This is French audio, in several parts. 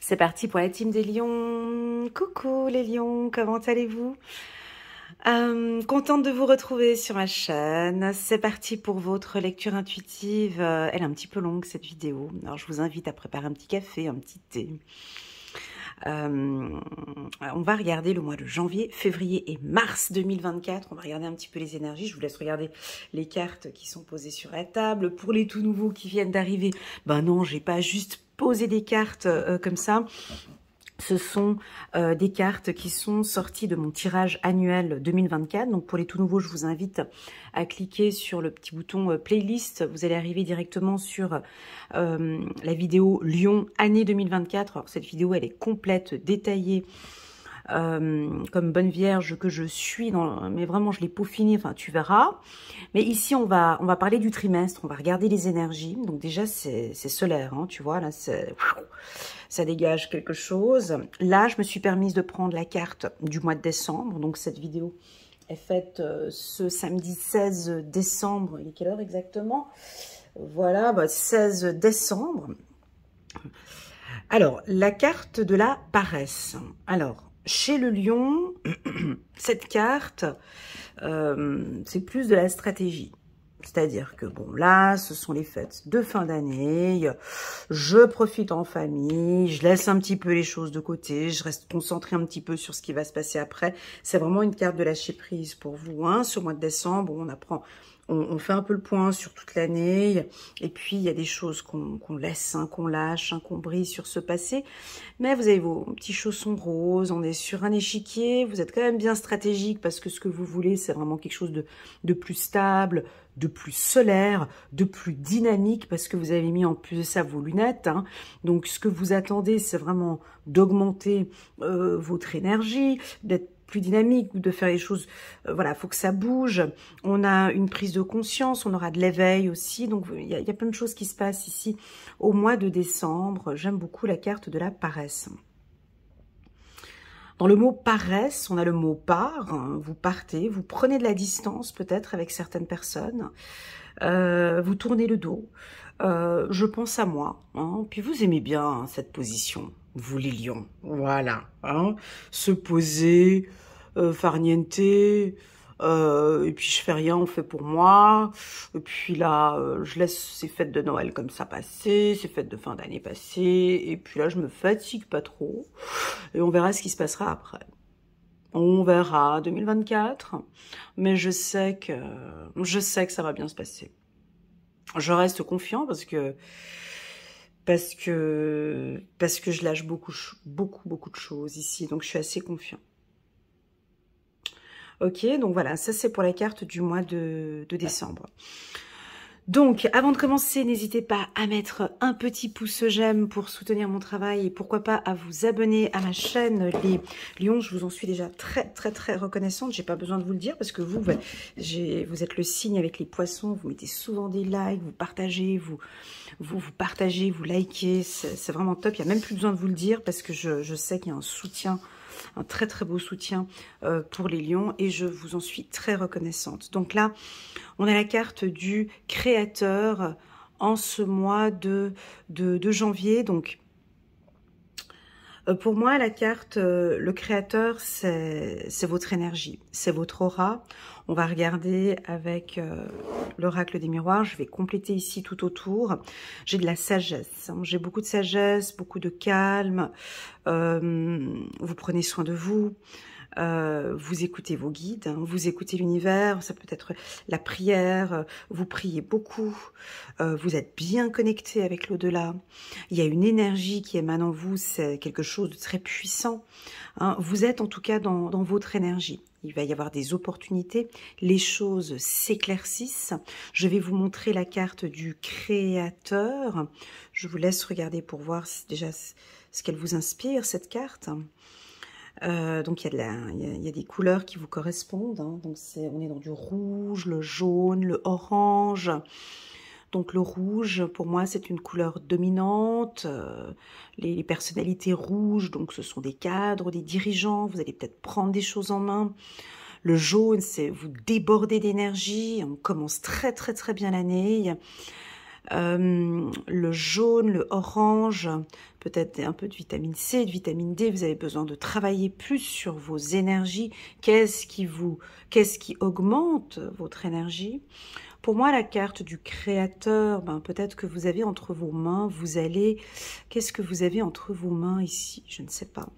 C'est parti pour la team des lions. Coucou les lions, comment allez-vous? Contente de vous retrouver sur ma chaîne. C'est parti pour votre lecture intuitive. Elle est un petit peu longue cette vidéo. Alors je vous invite à préparer un petit café, un petit thé. On va regarder le mois de janvier, février et mars 2024. On va regarder un petit peu les énergies. Je vous laisse regarder les cartes qui sont posées sur la table. Pour les tout nouveaux qui viennent d'arriver, ben non, j'ai pas juste posé des cartes comme ça. Ce sont des cartes qui sont sorties de mon tirage annuel 2024. Donc pour les tout nouveaux, je vous invite à cliquer sur le petit bouton playlist. Vous allez arriver directement sur la vidéo Lion année 2024. Alors cette vidéo, elle est complète, détaillée. Comme bonne vierge que je suis, mais vraiment je l'ai peaufiné, enfin tu verras. Mais ici on va parler du trimestre, on va regarder les énergies. Donc déjà c'est solaire, hein, tu vois, là ça dégage quelque chose. Là je me suis permise de prendre la carte du mois de décembre, donc cette vidéo est faite ce samedi 16 décembre. Il est quelle heure exactement? Voilà, 16 décembre. Alors, la carte de la paresse. Alors, chez le lion, cette carte, c'est plus de la stratégie. C'est-à-dire que, bon, là, ce sont les fêtes de fin d'année, je profite en famille, je laisse un petit peu les choses de côté, je reste concentrée un petit peu sur ce qui va se passer après. C'est vraiment une carte de lâcher prise pour vous, hein. Ce mois de décembre, on apprend... On fait un peu le point sur toute l'année, et puis il y a des choses qu'on laisse, hein, qu'on lâche, hein, qu'on brise sur ce passé. Mais vous avez vos petits chaussons roses, on est sur un échiquier, vous êtes quand même bien stratégique parce que ce que vous voulez, c'est vraiment quelque chose de plus stable, de plus solaire, de plus dynamique, parce que vous avez mis en plus de ça vos lunettes. Hein. Donc ce que vous attendez, c'est vraiment d'augmenter votre énergie, d'être plus dynamique, ou de faire les choses, voilà, il faut que ça bouge. On a une prise de conscience, on aura de l'éveil aussi, donc il y a plein de choses qui se passent ici au mois de décembre. J'aime beaucoup la carte de la paresse. Dans le mot paresse, on a le mot part, hein, vous partez, vous prenez de la distance peut-être avec certaines personnes, vous tournez le dos, je pense à moi, hein, puis vous aimez bien hein, cette position. Vous les lions, voilà, hein, se poser, farniente, et puis je fais rien, on fait pour moi, et puis là, je laisse ces fêtes de Noël comme ça passer, ces fêtes de fin d'année passer, et puis là, je me fatigue pas trop, et on verra ce qui se passera après. On verra 2024, mais je sais que ça va bien se passer. Je reste confiant parce que je lâche beaucoup de choses ici, donc je suis assez confiant. Ok, donc voilà, ça c'est pour la carte du mois de décembre. Donc, avant de commencer, n'hésitez pas à mettre un petit pouce j'aime pour soutenir mon travail et pourquoi pas à vous abonner à ma chaîne Les Lions. Je vous en suis déjà très reconnaissante. J'ai pas besoin de vous le dire parce que vous êtes le signe avec les poissons. Vous mettez souvent des likes, vous partagez, vous partagez, vous likez. C'est vraiment top. Il n'y a même plus besoin de vous le dire parce que je sais qu'il y a un soutien, un très beau soutien pour les lions et je vous en suis très reconnaissante. Donc là, on a la carte du créateur en ce mois de janvier. Donc, pour moi, la carte, le créateur, c'est votre énergie, c'est votre aura. On va regarder avec l'oracle des miroirs. Je vais compléter ici tout autour. J'ai de la sagesse, hein. J'ai beaucoup de sagesse, beaucoup de calme. Vous prenez soin de vous. Vous écoutez vos guides, hein, vous écoutez l'univers, ça peut être la prière, vous priez beaucoup, vous êtes bien connecté avec l'au-delà. Il y a une énergie qui émane en vous, c'est quelque chose de très puissant. Hein. Vous êtes en tout cas dans votre énergie. Il va y avoir des opportunités, les choses s'éclaircissent. Je vais vous montrer la carte du créateur. Je vous laisse regarder pour voir déjà ce qu'elle vous inspire, cette carte. Donc il y a des couleurs qui vous correspondent, hein. Donc on est dans du rouge, le jaune, le orange. Donc le rouge, pour moi, c'est une couleur dominante. Les personnalités rouges, donc ce sont des cadres, des dirigeants. Vous allez peut-être prendre des choses en main. Le jaune, c'est vous débordez d'énergie. On commence très bien l'année. Le jaune, le orange, peut-être un peu de vitamine C, de vitamine D. Vous avez besoin de travailler plus sur vos énergies. Qu'est-ce qui augmente votre énergie? Pour moi, la carte du créateur, ben, peut-être que vous avez entre vos mains, qu'est-ce que vous avez entre vos mains ici? Je ne sais pas.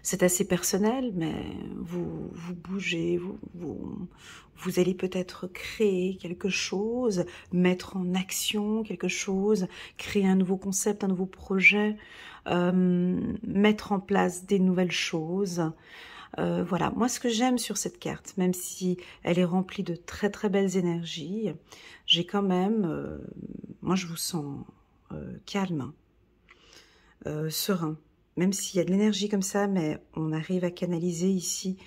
C'est assez personnel, mais vous bougez, vous allez peut-être créer quelque chose, mettre en action quelque chose, créer un nouveau concept, un nouveau projet, mettre en place des nouvelles choses. Voilà, moi ce que j'aime sur cette carte, même si elle est remplie de très très belles énergies, j'ai quand même, moi je vous sens calme, serein. Même s'il y a de l'énergie comme ça, mais on arrive à canaliser ici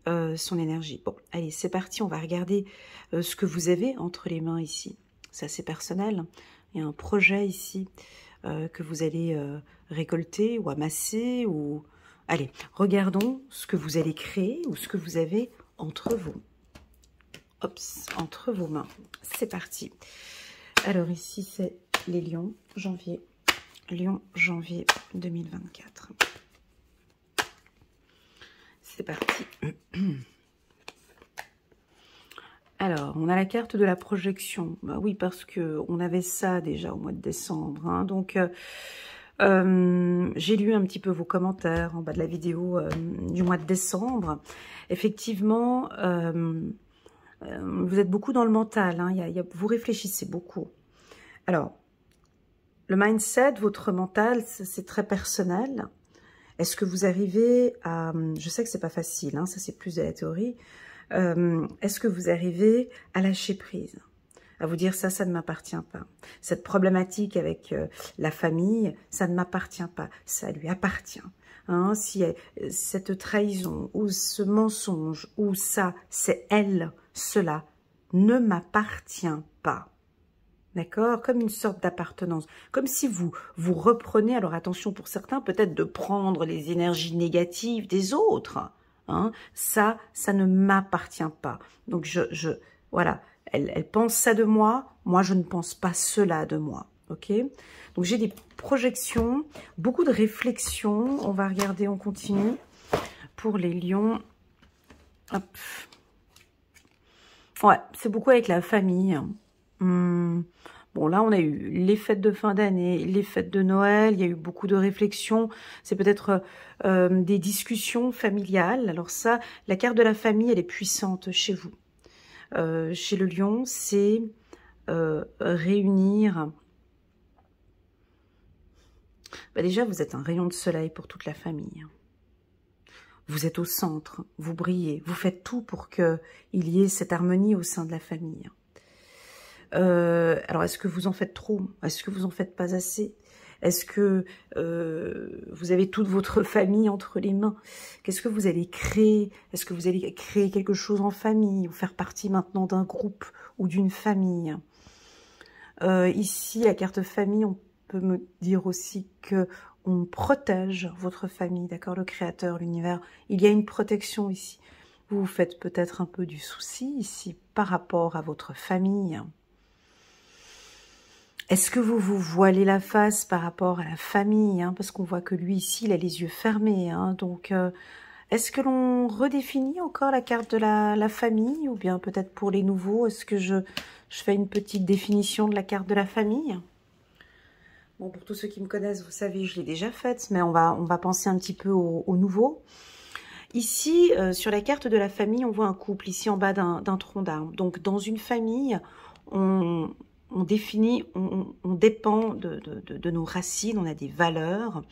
son énergie. Bon, allez, c'est parti, on va regarder ce que vous avez entre les mains ici. C'est assez personnel. Il y a un projet ici que vous allez récolter ou amasser. Ou... Allez, regardons ce que vous allez créer ou ce que vous avez entre vous. Hop, entre vos mains. C'est parti. Alors ici, c'est les lions, janvier. Lyon, janvier 2024. C'est parti. Alors, on a la carte de la projection. Bah oui, parce que on avait ça déjà au mois de décembre. Hein. Donc, j'ai lu un petit peu vos commentaires en bas de la vidéo du mois de décembre. Effectivement, vous êtes beaucoup dans le mental. Hein. Vous réfléchissez beaucoup. Alors, le mindset, votre mental, c'est très personnel. Est-ce que vous arrivez à... Je sais que c'est pas facile, hein, ça c'est plus de la théorie. Est-ce que vous arrivez à lâcher prise? À vous dire ça ne m'appartient pas. Cette problématique avec la famille, ça ne m'appartient pas. Ça lui appartient. Hein, si cette trahison ou ce mensonge ou ça, c'est elle, cela ne m'appartient pas. D'accord? Comme une sorte d'appartenance. Comme si vous reprenez, alors attention pour certains, peut-être de prendre les énergies négatives des autres. Hein? Ça ne m'appartient pas. Donc, voilà. Elle pense ça de moi. Moi, je ne pense pas cela de moi. Ok? Donc, j'ai des projections, beaucoup de réflexions. On va regarder, on continue. Pour les lions. Hop. Ouais, c'est beaucoup avec la famille. Bon, là, on a eu les fêtes de fin d'année, les fêtes de Noël, il y a eu beaucoup de réflexions. C'est peut-être des discussions familiales. Alors ça, la carte de la famille, elle est puissante chez vous. Chez le lion, c'est réunir... Bah déjà, vous êtes un rayon de soleil pour toute la famille. Vous êtes au centre, vous brillez, vous faites tout pour qu'il y ait cette harmonie au sein de la famille. Alors, est-ce que vous en faites trop? Est-ce que vous en faites pas assez? Est-ce que vous avez toute votre famille entre les mains? Qu'est-ce que vous allez créer? Est-ce que vous allez créer quelque chose en famille ou faire partie maintenant d'un groupe ou d'une famille? Ici, la carte famille, on peut me dire aussi que on protège votre famille, d'accord? Le créateur, l'univers, il y a une protection ici. Vous vous faites peut-être un peu du souci ici par rapport à votre famille. Est-ce que vous vous voilez la face par rapport à la famille, hein, parce qu'on voit que lui, ici, il a les yeux fermés. Hein, donc, est-ce que l'on redéfinit encore la carte de la famille? Ou bien peut-être pour les nouveaux, est-ce que je fais une petite définition de la carte de la famille? Bon, pour tous ceux qui me connaissent, vous savez, je l'ai déjà faite, mais on va penser un petit peu au nouveau. Ici, sur la carte de la famille, on voit un couple, ici en bas d'un tronc d'arbre. Donc, dans une famille, on définit, on dépend de nos racines, on a des valeurs,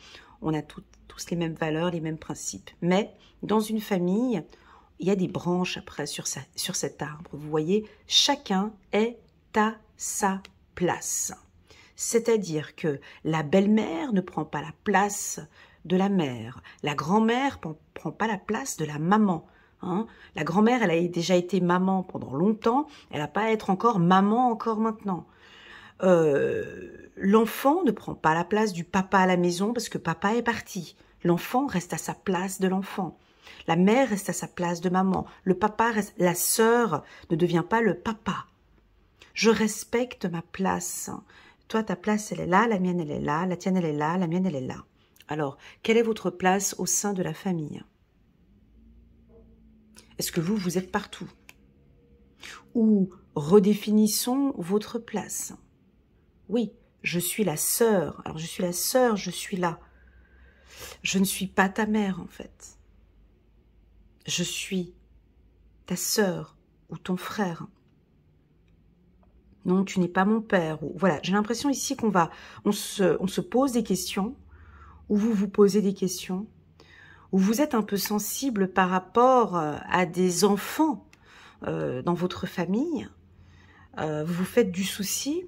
on a tous les mêmes valeurs, les mêmes principes. Mais dans une famille, il y a des branches après sur cet arbre. Vous voyez, chacun est à sa place. C'est-à-dire que la belle-mère ne prend pas la place de la mère. La grand-mère ne prend pas la place de la maman. Hein. La grand-mère, elle a déjà été maman pendant longtemps, elle n'a pas à être encore maman encore maintenant. L'enfant ne prend pas la place du papa à la maison parce que papa est parti. L'enfant reste à sa place de l'enfant. La mère reste à sa place de maman. Le papa reste, la sœur ne devient pas le papa. Je respecte ma place. Toi, ta place, elle est là, la mienne, elle est là, la tienne, elle est là, la mienne, elle est là. Alors, quelle est votre place au sein de la famille? Est-ce que vous êtes partout? Ou redéfinissons votre place. Oui, je suis la sœur. Alors, je suis la sœur, je suis là. Je ne suis pas ta mère, en fait. Je suis ta sœur ou ton frère. Non, tu n'es pas mon père. Ou, voilà, j'ai l'impression ici on se pose des questions, ou vous vous posez des questions, ou vous êtes un peu sensible par rapport à des enfants dans votre famille. Vous vous faites du souci.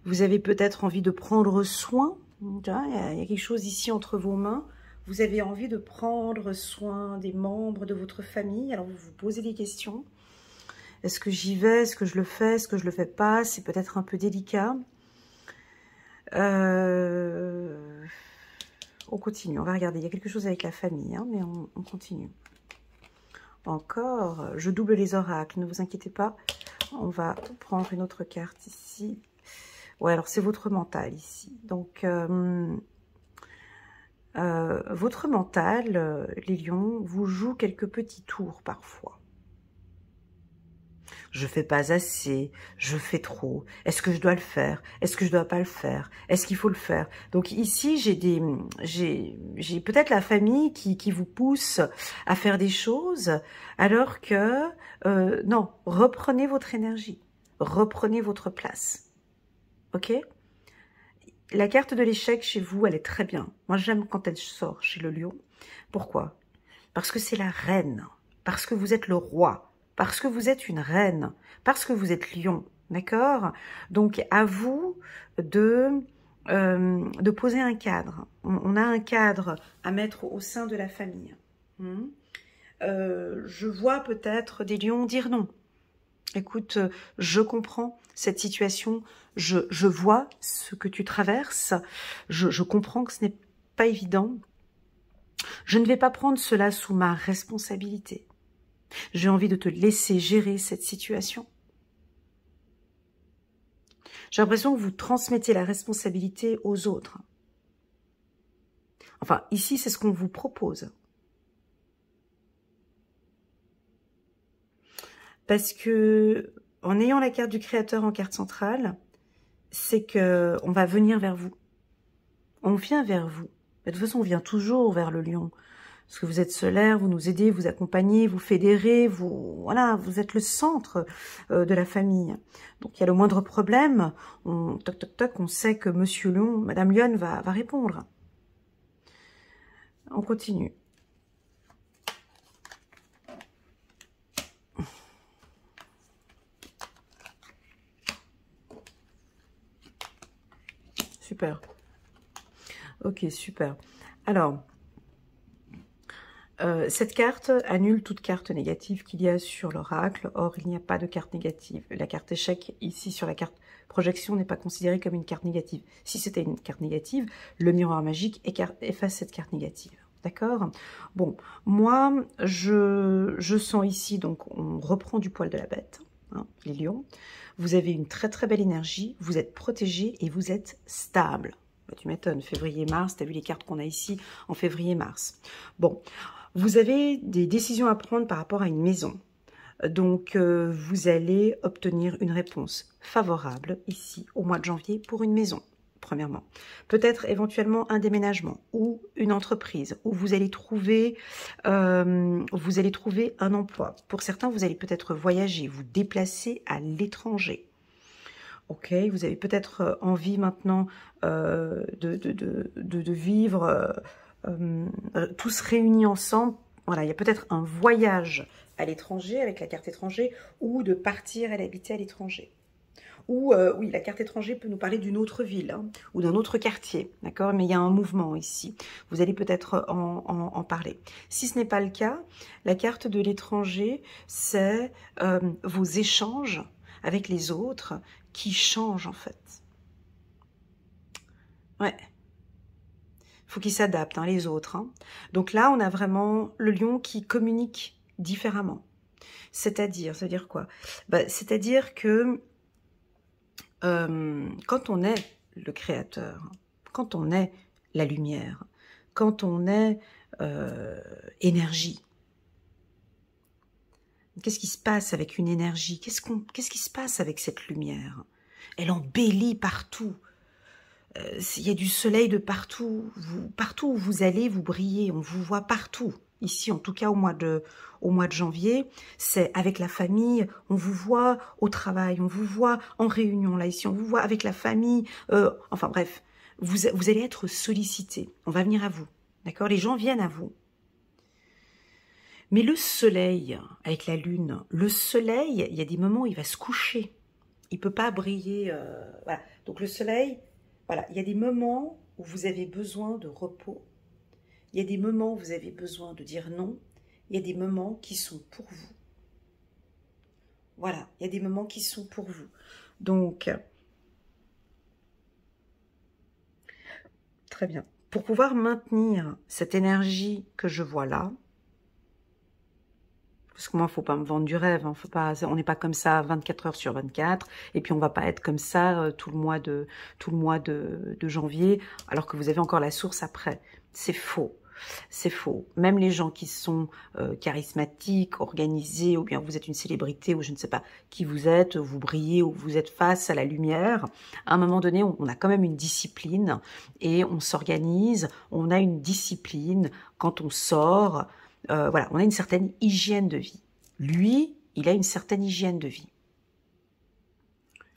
Vous avez peut-être envie de prendre soin. Il y a quelque chose ici entre vos mains. Vous avez envie de prendre soin des membres de votre famille. Alors vous vous posez des questions. Est-ce que j'y vais? Est-ce que je le fais? Est-ce que je le fais pas? C'est peut-être un peu délicat. On continue. On va regarder. Il y a quelque chose avec la famille, hein, mais on continue. Encore. Je double les oracles. Ne vous inquiétez pas. On va prendre une autre carte ici. Ouais, alors c'est votre mental ici. Donc, votre mental, les lions, vous joue quelques petits tours parfois. Je fais pas assez, je fais trop. Est-ce que je dois le faire? Est-ce que je dois pas le faire? Est-ce qu'il faut le faire? Donc ici, j'ai peut-être la famille qui vous pousse à faire des choses, alors que non, reprenez votre énergie, reprenez votre place. Ok? La carte de l'échec chez vous, elle est très bien. Moi, j'aime quand elle sort chez le lion. Pourquoi? Parce que c'est la reine, parce que vous êtes le roi. Parce que vous êtes une reine, parce que vous êtes lion, d'accord? Donc, à vous de poser un cadre. On a un cadre à mettre au sein de la famille. Je vois peut-être des lions dire non. Écoute, je comprends cette situation, je vois ce que tu traverses, je comprends que ce n'est pas évident. Je ne vais pas prendre cela sous ma responsabilité. J'ai envie de te laisser gérer cette situation. J'ai l'impression que vous transmettez la responsabilité aux autres. Enfin, ici, c'est ce qu'on vous propose. Parce que, en ayant la carte du créateur en carte centrale, c'est que on va venir vers vous. On vient vers vous. De toute façon, on vient toujours vers le lion. Parce que vous êtes solaire, vous nous aidez, vous accompagnez, vous fédérez, voilà, vous êtes le centre de la famille. Donc il y a le moindre problème, toc toc toc, on sait que Monsieur Lion, Madame Lionne va répondre. On continue. Super. Ok, super. Alors, cette carte annule toute carte négative qu'il y a sur l'oracle. Or, il n'y a pas de carte négative. La carte échec, ici, sur la carte projection, n'est pas considérée comme une carte négative. Si c'était une carte négative, le miroir magique efface cette carte négative. D'accord? Bon, moi, je sens ici, donc, on reprend du poil de la bête, hein, les lions. Vous avez une très très belle énergie, vous êtes protégé et vous êtes stable. Bah, tu m'étonnes, février-mars, tu as vu les cartes qu'on a ici en février-mars. Bon, vous avez des décisions à prendre par rapport à une maison. Donc, vous allez obtenir une réponse favorable ici au mois de janvier pour une maison, premièrement. Peut-être éventuellement un déménagement ou une entreprise où vous allez trouver un emploi. Pour certains, vous allez peut-être voyager, vous déplacer à l'étranger. Ok, vous avez peut-être envie maintenant de vivre tous réunis ensemble. Voilà, il y a peut-être un voyage à l'étranger avec la carte étranger ou de partir et habiter à l'étranger. Ou, oui, la carte étranger peut nous parler d'une autre ville hein, ou d'un autre quartier, d'accord? Mais il y a un mouvement ici. Vous allez peut-être en parler. Si ce n'est pas le cas, la carte de l'étranger, c'est vos échanges avec les autres qui changent en fait. Ouais. Faut qu'ils s'adaptent, hein, les autres. Hein. Donc là, on a vraiment le lion qui communique différemment. C'est-à-dire quoi? Bah, c'est-à-dire que quand on est le créateur, quand on est la lumière, quand on est énergie, qu'est-ce qui se passe avec une énergie? Qu'est-ce qui se passe avec cette lumière? Elle embellit partout. Il y a du soleil de partout. Partout où vous allez, vous brillez. On vous voit partout. Ici, en tout cas, au mois de janvier, c'est avec la famille. On vous voit au travail. On vous voit en réunion. Là, ici, on vous voit avec la famille. Enfin, bref, vous allez être sollicité. On va venir à vous. D'accord? Les gens viennent à vous. Mais le soleil, avec la lune, le soleil, il y a des moments où il va se coucher. Il ne peut pas briller. Voilà. Donc le soleil, voilà, il y a des moments où vous avez besoin de repos. Il y a des moments où vous avez besoin de dire non. Il y a des moments qui sont pour vous. Voilà, il y a des moments qui sont pour vous. Donc, très bien. Pour pouvoir maintenir cette énergie que je vois là, parce que moi, il ne faut pas me vendre du rêve, hein, faut pas, on n'est pas comme ça 24 heures sur 24, et puis on ne va pas être comme ça tout le mois de janvier, alors que vous avez encore la source après. C'est faux. C'est faux. Même les gens qui sont charismatiques, organisés, ou bien vous êtes une célébrité, ou je ne sais pas qui vous êtes, vous brillez, ou vous êtes face à la lumière, à un moment donné, on a quand même une discipline, et on s'organise, on a une discipline quand on sort. Voilà, on a une certaine hygiène de vie. Lui, il a une certaine hygiène de vie.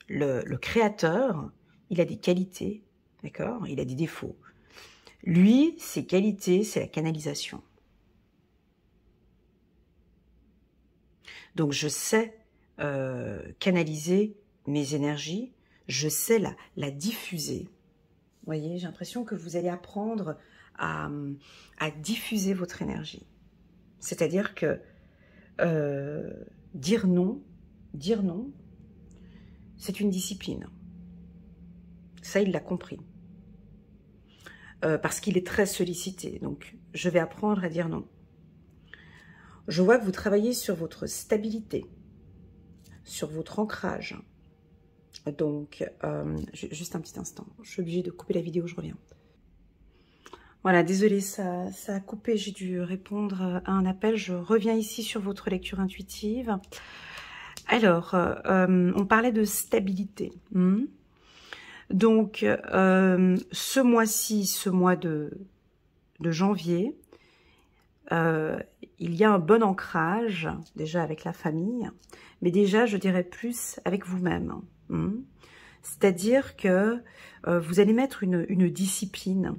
Le créateur, il a des qualités, d'accord? Il a des défauts. Lui, ses qualités, c'est la canalisation. Donc, je sais canaliser mes énergies, je sais la diffuser. Vous voyez, j'ai l'impression que vous allez apprendre à diffuser votre énergie. C'est-à-dire que dire non, c'est une discipline. Ça, il l'a compris. Parce qu'il est très sollicité. Donc, je vais apprendre à dire non. Je vois que vous travaillez sur votre stabilité, sur votre ancrage. Donc, juste un petit instant. Je suis obligée de couper la vidéo, je reviens. Voilà, désolée, ça a coupé, j'ai dû répondre à un appel. Je reviens ici sur votre lecture intuitive. Alors, on parlait de stabilité. Donc, ce mois-ci, ce mois de janvier, il y a un bon ancrage, déjà avec la famille, mais déjà, je dirais plus avec vous-même. C'est-à-dire que vous allez mettre une discipline,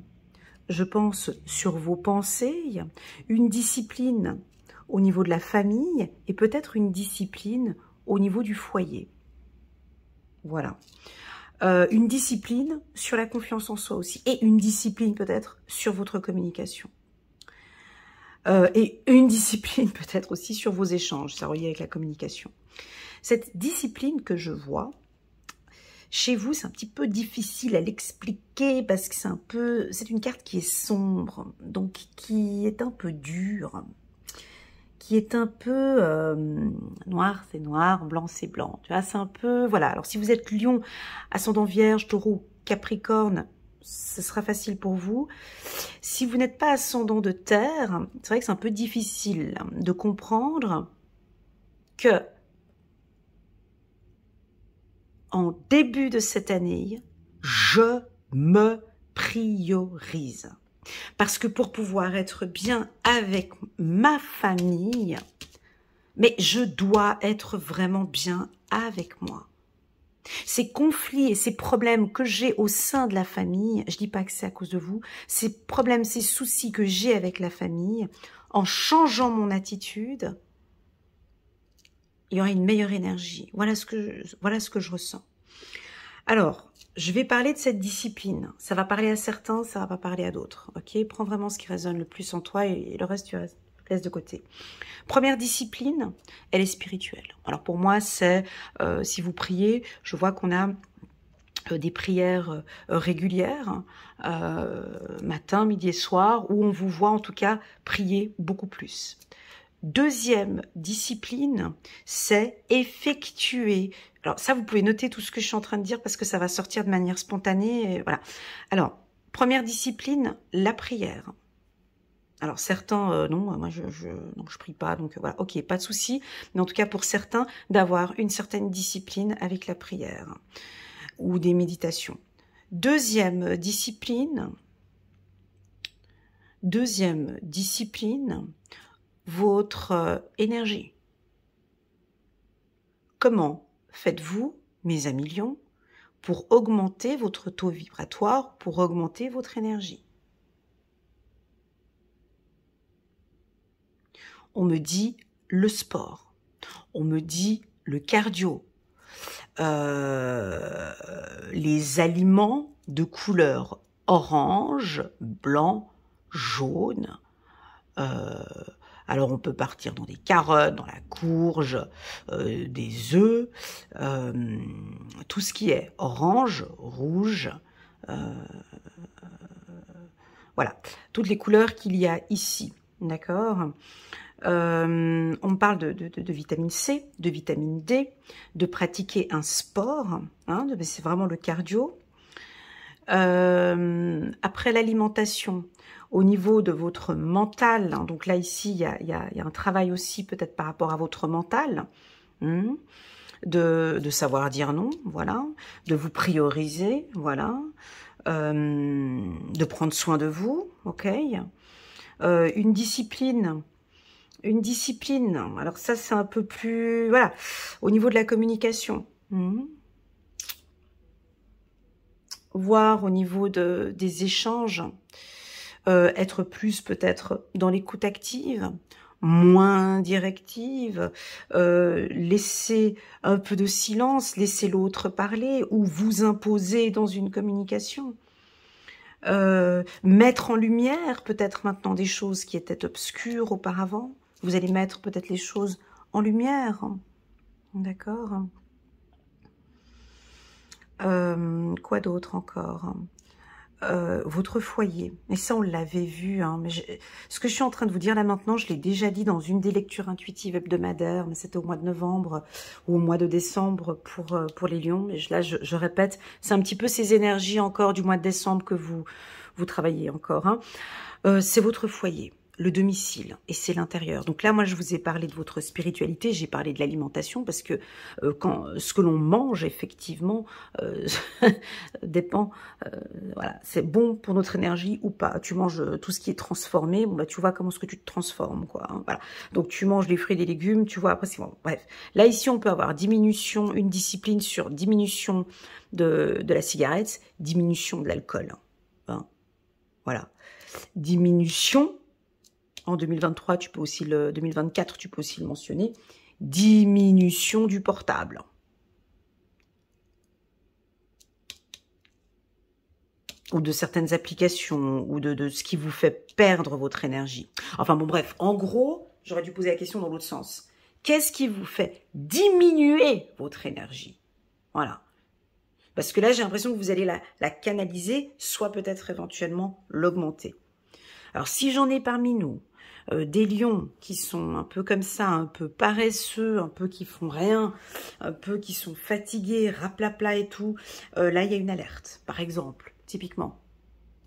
je pense, sur vos pensées, une discipline au niveau de la famille et peut-être une discipline au niveau du foyer. Voilà. Une discipline sur la confiance en soi aussi et une discipline peut-être sur votre communication. Et une discipline peut-être aussi sur vos échanges, ça relie avec la communication. Cette discipline que je vois, chez vous, c'est un petit peu difficile à l'expliquer parce que c'est une carte qui est sombre, donc qui est un peu dure, qui est un peu noir, c'est noir, blanc, c'est blanc. Tu vois, c'est un peu, voilà. Alors, si vous êtes Lion, ascendant Vierge, Taureau, Capricorne, ce sera facile pour vous. Si vous n'êtes pas ascendant de Terre, c'est vrai que c'est un peu difficile de comprendre que en début de cette année, je me priorise. Parce que pour pouvoir être bien avec ma famille, mais je dois être vraiment bien avec moi. Ces conflits et ces problèmes que j'ai au sein de la famille, je dis pas que c'est à cause de vous, ces problèmes, ces soucis que j'ai avec la famille, en changeant mon attitude, il y aura une meilleure énergie. Voilà ce que je ressens. Alors, je vais parler de cette discipline. Ça va parler à certains, ça va pas parler à d'autres. Ok, prends vraiment ce qui résonne le plus en toi et le reste, tu laisses de côté. Première discipline, elle est spirituelle. Alors pour moi, c'est, si vous priez, je vois qu'on a des prières régulières, matin, midi et soir, où on vous voit en tout cas prier beaucoup plus. Deuxième discipline, c'est effectuer Alors ça, vous pouvez noter tout ce que je suis en train de dire parce que ça va sortir de manière spontanée. Voilà. Alors, première discipline, la prière. Alors certains, non, moi non, je prie pas, donc voilà, ok, pas de souci. Mais en tout cas pour certains, d'avoir une certaine discipline avec la prière ou des méditations. Deuxième discipline, votre énergie. Comment faites-vous, mes amis lions, pour augmenter votre taux vibratoire, pour augmenter votre énergie? On me dit le sport, on me dit le cardio, les aliments de couleur orange, blanc, jaune. Alors on peut partir dans des carottes, dans la courge, des œufs, tout ce qui est orange, rouge, voilà, toutes les couleurs qu'il y a ici, d'accord? On me parle de vitamine C, de vitamine D, de pratiquer un sport, hein, c'est vraiment le cardio. Après l'alimentation, au niveau de votre mental, hein, donc là ici il y a un travail aussi peut-être par rapport à votre mental, de savoir dire non, voilà, de vous prioriser, voilà, de prendre soin de vous, ok, une discipline, alors ça c'est un peu plus, voilà, au niveau de la communication, voir au niveau des échanges, être plus peut-être dans l'écoute active, moins directive, laisser un peu de silence, laisser l'autre parler ou vous imposer dans une communication. Mettre en lumière peut-être maintenant des choses qui étaient obscures auparavant. Vous allez mettre peut-être les choses en lumière. D'accord. Quoi d'autre encore? Votre foyer. Et ça, on l'avait vu. Hein, mais ce que je suis en train de vous dire là maintenant, je l'ai déjà dit dans une des lectures intuitives hebdomadaires, mais c'était au mois de novembre ou au mois de décembre pour les lions. Mais là, je répète, c'est un petit peu ces énergies encore du mois de décembre que vous travaillez encore. Hein. C'est votre foyer, le domicile, et c'est l'intérieur. Donc là, moi, je vous ai parlé de votre spiritualité, j'ai parlé de l'alimentation, parce que ce que l'on mange, effectivement, dépend, voilà, c'est bon pour notre énergie ou pas. Tu manges tout ce qui est transformé, bon, bah, tu vois comment est-ce que tu te transformes, quoi. Hein, voilà. Donc, tu manges des fruits et des légumes, tu vois, après, c'est bon. Bref, là, ici, on peut avoir diminution, une discipline sur diminution de la cigarette, diminution de l'alcool. Hein, voilà. Diminution... En 2023, 2024, tu peux aussi le mentionner. Diminution du portable. Ou de certaines applications, ou de ce qui vous fait perdre votre énergie. Enfin bon, bref, en gros, j'aurais dû poser la question dans l'autre sens. Qu'est-ce qui vous fait diminuer votre énergie? Voilà. Parce que là, j'ai l'impression que vous allez la canaliser, soit peut-être éventuellement l'augmenter. Alors, si j'en ai parmi nous, des lions qui sont un peu comme ça, un peu paresseux, un peu qui font rien, un peu qui sont fatigués, raplapla et tout, là il y a une alerte, par exemple, typiquement.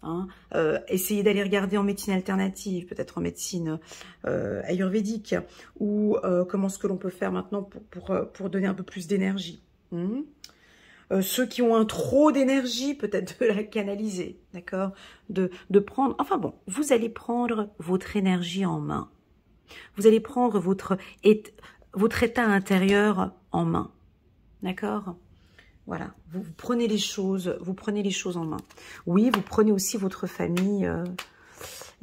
Hein, essayez d'aller regarder en médecine alternative, peut-être en médecine ayurvédique, ou comment est-ce que l'on peut faire maintenant pour donner un peu plus d'énergie. Ceux qui ont un trop d'énergie, peut-être de la canaliser, d'accord, de prendre, enfin bon, vous allez prendre votre énergie en main. Vous allez prendre votre état intérieur en main, d'accord. Voilà, vous prenez les choses en main. Oui, vous prenez aussi votre famille.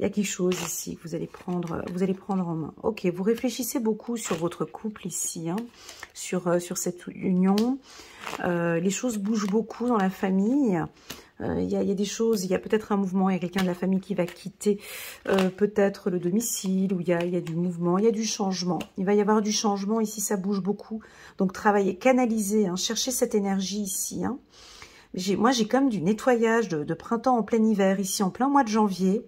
Il y a quelque chose ici que vous allez prendre en main. Ok, vous réfléchissez beaucoup sur votre couple ici, hein, sur cette union. Les choses bougent beaucoup dans la famille. Il y a des choses, il y a peut-être un mouvement, il y a quelqu'un de la famille qui va quitter peut-être le domicile, où il y a du mouvement, il y a du changement. Il va y avoir du changement, ici ça bouge beaucoup. Donc travaillez, canalisez, hein, cherchez cette énergie ici. Hein. Moi j'ai comme du nettoyage de printemps en plein hiver, ici en plein mois de janvier.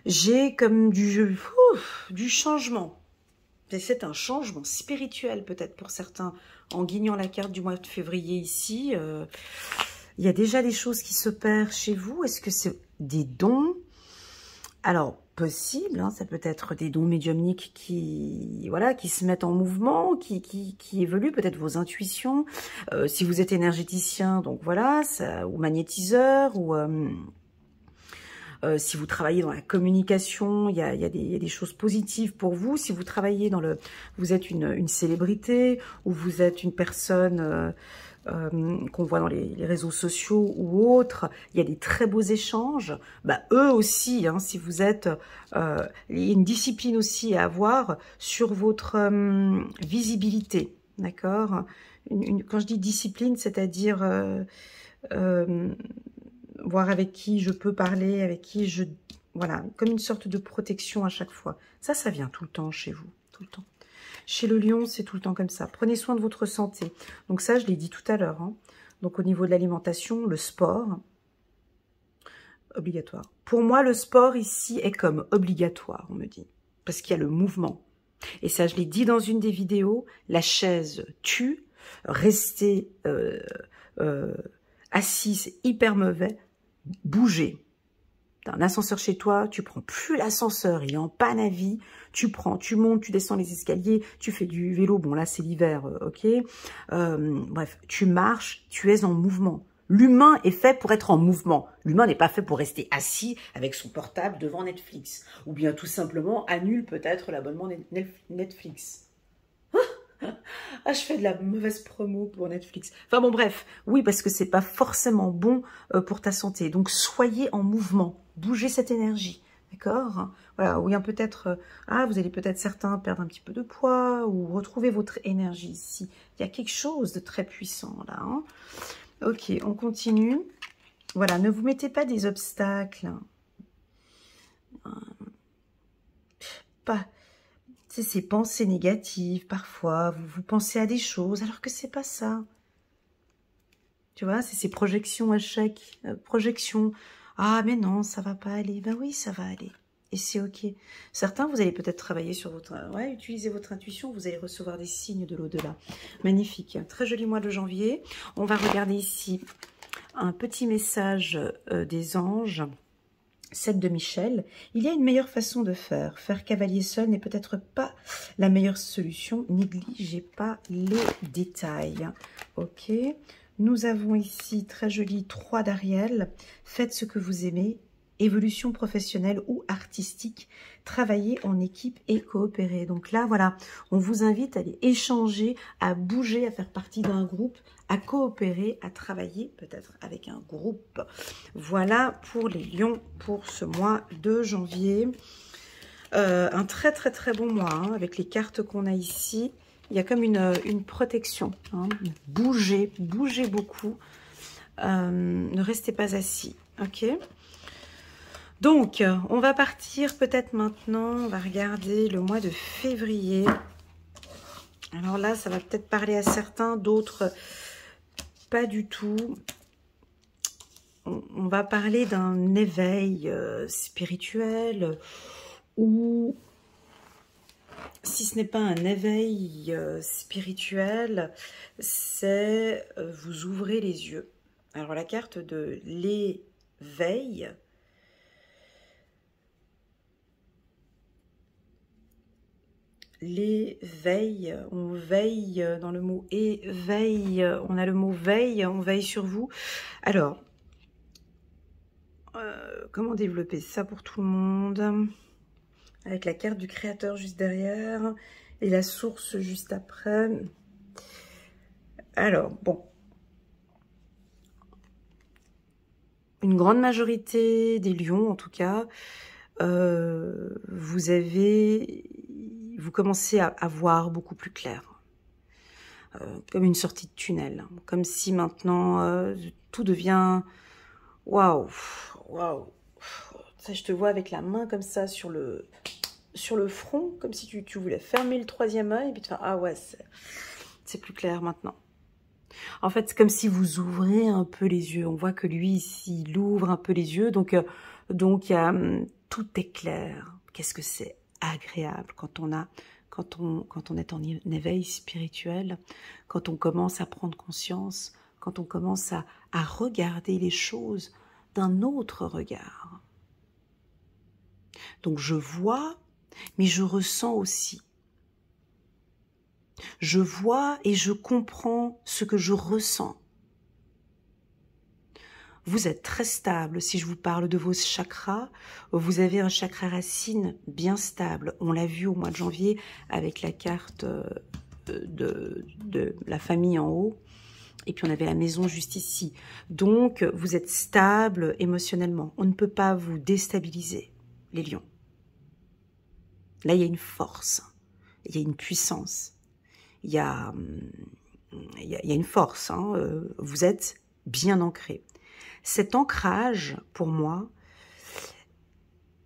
J'ai comme du changement. C'est un changement spirituel peut-être pour certains. En guignant la carte du mois de février ici, il y a déjà des choses qui s'opèrent chez vous. Est-ce que c'est des dons? Alors, possible, hein, ça peut être des dons médiumniques qui, voilà, qui se mettent en mouvement, qui évoluent, peut-être vos intuitions. Si vous êtes énergéticien, donc voilà, ça, ou magnétiseur, ou si vous travaillez dans la communication, il y a des choses positives pour vous. Si vous travaillez dans le... Vous êtes une célébrité, ou vous êtes une personne... qu'on voit dans les réseaux sociaux ou autres, il y a des très beaux échanges. Bah, eux aussi, hein, si vous êtes... il y a une discipline aussi à avoir sur votre visibilité, d'accord? Quand je dis discipline, c'est-à-dire voir avec qui je peux parler, avec qui je... Voilà, comme une sorte de protection à chaque fois. Ça vient tout le temps chez vous, tout le temps. Chez le lion, c'est tout le temps comme ça. Prenez soin de votre santé. Donc ça, je l'ai dit tout à l'heure. Hein. Donc au niveau de l'alimentation, le sport, obligatoire. Pour moi, le sport ici est comme obligatoire, on me dit. Parce qu'il y a le mouvement. Et ça, je l'ai dit dans une des vidéos, la chaise tue. Rester assis, c'est hyper mauvais. Bouger. T'as un ascenseur chez toi, tu prends plus l'ascenseur, il est en panne à vie, tu montes, tu descends les escaliers, tu fais du vélo, bon là c'est l'hiver, ok, bref, tu marches, tu es en mouvement. L'humain est fait pour être en mouvement, l'humain n'est pas fait pour rester assis avec son portable devant Netflix, ou bien tout simplement annule peut-être l'abonnement Netflix. Ah, je fais de la mauvaise promo pour Netflix. Enfin bon, bref, oui, parce que c'est pas forcément bon pour ta santé. Donc, soyez en mouvement, bougez cette énergie, d'accord? Voilà, ou bien peut-être, vous allez peut-être certains perdre un petit peu de poids ou retrouver votre énergie ici. Il y a quelque chose de très puissant là. Hein. Ok, on continue. Voilà, ne vous mettez pas des obstacles. Pas... C'est ces pensées négatives, parfois, vous pensez à des choses, alors que c'est pas ça. Tu vois, c'est ces projections à chaque projection. Ah, mais non, ça va pas aller. Ben oui, ça va aller. Et c'est ok. Certains, vous allez peut-être travailler sur votre... Ouais, utiliser votre intuition, vous allez recevoir des signes de l'au-delà. Magnifique. Très joli mois de janvier. On va regarder ici un petit message des anges. 7 de Michel, il y a une meilleure façon de faire. Faire cavalier seul n'est peut-être pas la meilleure solution. Négligez pas les détails. Ok. Nous avons ici, très joli, 3 d'Ariel. Faites ce que vous aimez. Évolution professionnelle ou artistique. Travailler en équipe et coopérer. Donc là, voilà, on vous invite à aller échanger, à bouger, à faire partie d'un groupe, à coopérer, à travailler peut-être avec un groupe. Voilà pour les lions pour ce mois de janvier. Un très très très bon mois hein, avec les cartes qu'on a ici. Il y a comme une protection. Hein. Bougez, bougez beaucoup. Ne restez pas assis. Ok. Donc, on va partir peut-être maintenant. On va regarder le mois de février. Alors là, ça va peut-être parler à certains, d'autres pas du tout. On va parler d'un éveil spirituel ou si ce n'est pas un éveil spirituel, c'est vous ouvrez les yeux. Alors la carte de l'éveil, l'éveil, on veille dans le mot éveil, on a le mot veille, on veille sur vous. Alors, comment développer ça pour tout le monde? Avec la carte du créateur juste derrière et la source juste après. Alors, bon. Une grande majorité des lions, en tout cas, vous commencez à voir beaucoup plus clair. Comme une sortie de tunnel. Comme si maintenant, tout devient... Waouh, waouh. Ça, je te vois avec la main comme ça sur le front, comme si tu voulais fermer le troisième œil et puis te faire, ah ouais, c'est plus clair maintenant. En fait, c'est comme si vous ouvrez un peu les yeux. On voit que lui, ici, il ouvre un peu les yeux. Donc il y a, tout est clair. Qu'est-ce que c'est agréable quand on a quand on est en éveil spirituel, quand on commence à prendre conscience, quand on commence à regarder les choses d'un autre regard. Donc je vois, mais je ressens aussi. Je vois et je comprends ce que je ressens. Vous êtes très stable. Si je vous parle de vos chakras, vous avez un chakra racine bien stable. On l'a vu au mois de janvier avec la carte de la famille en haut. Et puis on avait la maison juste ici. Donc vous êtes stable émotionnellement. On ne peut pas vous déstabiliser, les lions. Là, il y a une force, il y a une puissance, il y a une force. Hein. Vous êtes bien ancré. Cet ancrage, pour moi,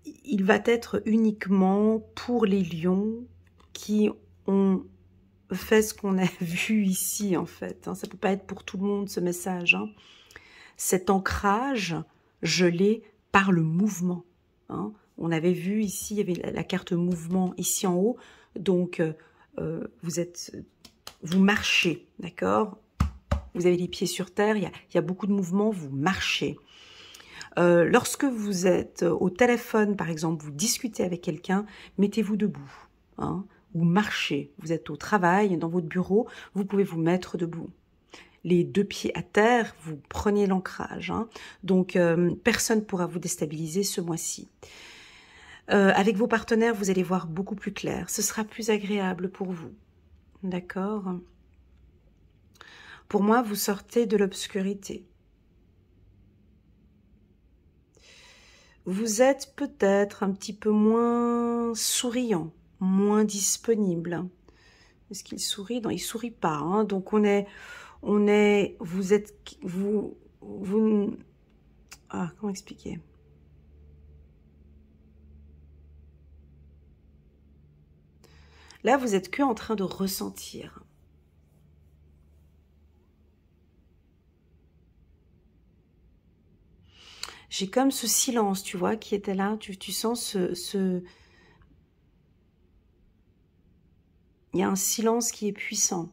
il va être uniquement pour les lions qui ont fait ce qu'on a vu ici, en fait. Hein. Ça ne peut pas être pour tout le monde, ce message. Hein. Cet ancrage, je l'ai par le mouvement. Hein. On avait vu ici, il y avait la carte mouvement ici en haut. Donc, vous marchez, d'accord? Vous avez les pieds sur terre, il y a beaucoup de mouvements, vous marchez. Lorsque vous êtes au téléphone, par exemple, vous discutez avec quelqu'un, mettez-vous debout, hein, ou marchez. Vous êtes au travail, dans votre bureau, vous pouvez vous mettre debout. Les deux pieds à terre, vous prenez l'ancrage. Hein. Donc, personne ne pourra vous déstabiliser ce mois-ci. Avec vos partenaires, vous allez voir beaucoup plus clair. Ce sera plus agréable pour vous. D'accord? Pour moi, vous sortez de l'obscurité. Vous êtes peut-être un petit peu moins souriant, moins disponible. Est-ce qu'il sourit? Non, il sourit pas. Hein. Donc comment expliquer? Là, vous êtes que en train de ressentir. J'ai comme ce silence, tu vois, qui était là. Tu sens il y a un silence qui est puissant.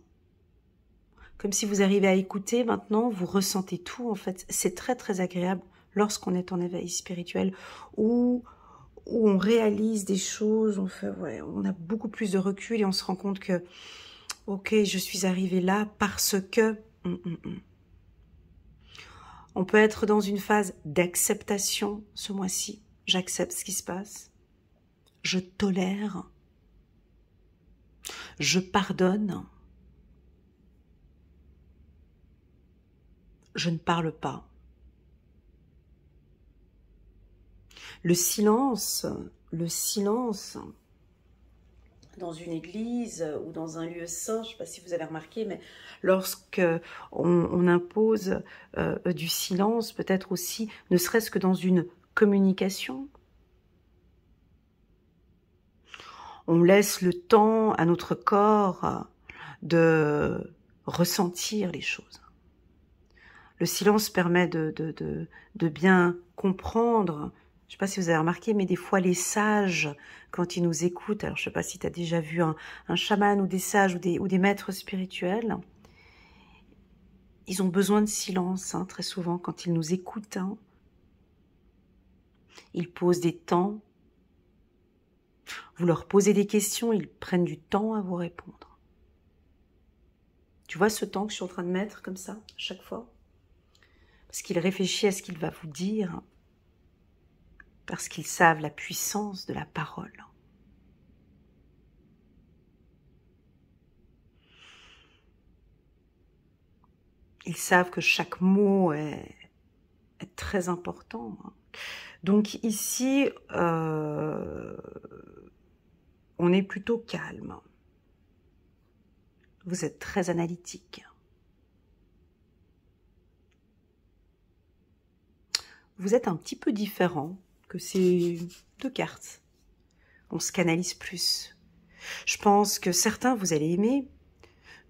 Comme si vous arrivez à écouter maintenant, vous ressentez tout, en fait. C'est très, très agréable lorsqu'on est en éveil spirituel, où on réalise des choses, on a beaucoup plus de recul et on se rend compte que, ok, je suis arrivée là parce que... On peut être dans une phase d'acceptation ce mois-ci. J'accepte ce qui se passe. Je tolère. Je pardonne. Je ne parle pas. Le silence dans une église ou dans un lieu saint, je ne sais pas si vous avez remarqué, mais lorsque on impose du silence, peut-être aussi, ne serait-ce que dans une communication, on laisse le temps à notre corps de ressentir les choses. Le silence permet de bien comprendre. Je ne sais pas si vous avez remarqué, mais des fois les sages, quand ils nous écoutent, alors je ne sais pas si tu as déjà vu un chaman ou des sages ou des maîtres spirituels, ils ont besoin de silence, hein, très souvent, quand ils nous écoutent. Hein. Ils posent des temps. Vous leur posez des questions, ils prennent du temps à vous répondre. Tu vois ce temps que je suis en train de mettre comme ça, chaque fois? Parce qu'il réfléchit à ce qu'il va vous dire, parce qu'ils savent la puissance de la parole. Ils savent que chaque mot est très important. Donc ici, on est plutôt calme. Vous êtes très analytique. Vous êtes un petit peu différent que ces deux cartes. On se canalise plus. Je pense que certains, vous allez aimer,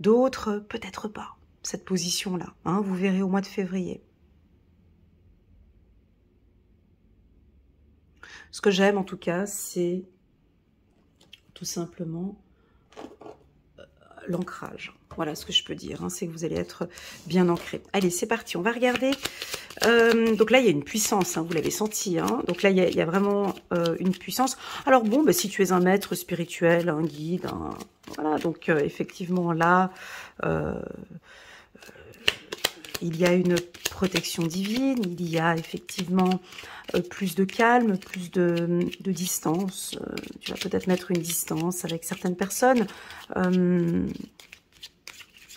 d'autres, peut-être pas, cette position-là. Hein, vous verrez au mois de février. Ce que j'aime, en tout cas, c'est tout simplement l'ancrage. Voilà ce que je peux dire, hein, c'est que vous allez être bien ancré. Allez, c'est parti, on va regarder. Donc là, il y a une puissance, hein, vous l'avez senti. Hein. Donc là, il y a vraiment une puissance. Alors bon, bah, si tu es un maître spirituel, un guide, voilà, donc effectivement là, il y a une protection divine, il y a effectivement plus de calme, plus de distance. Tu vas peut-être mettre une distance avec certaines personnes.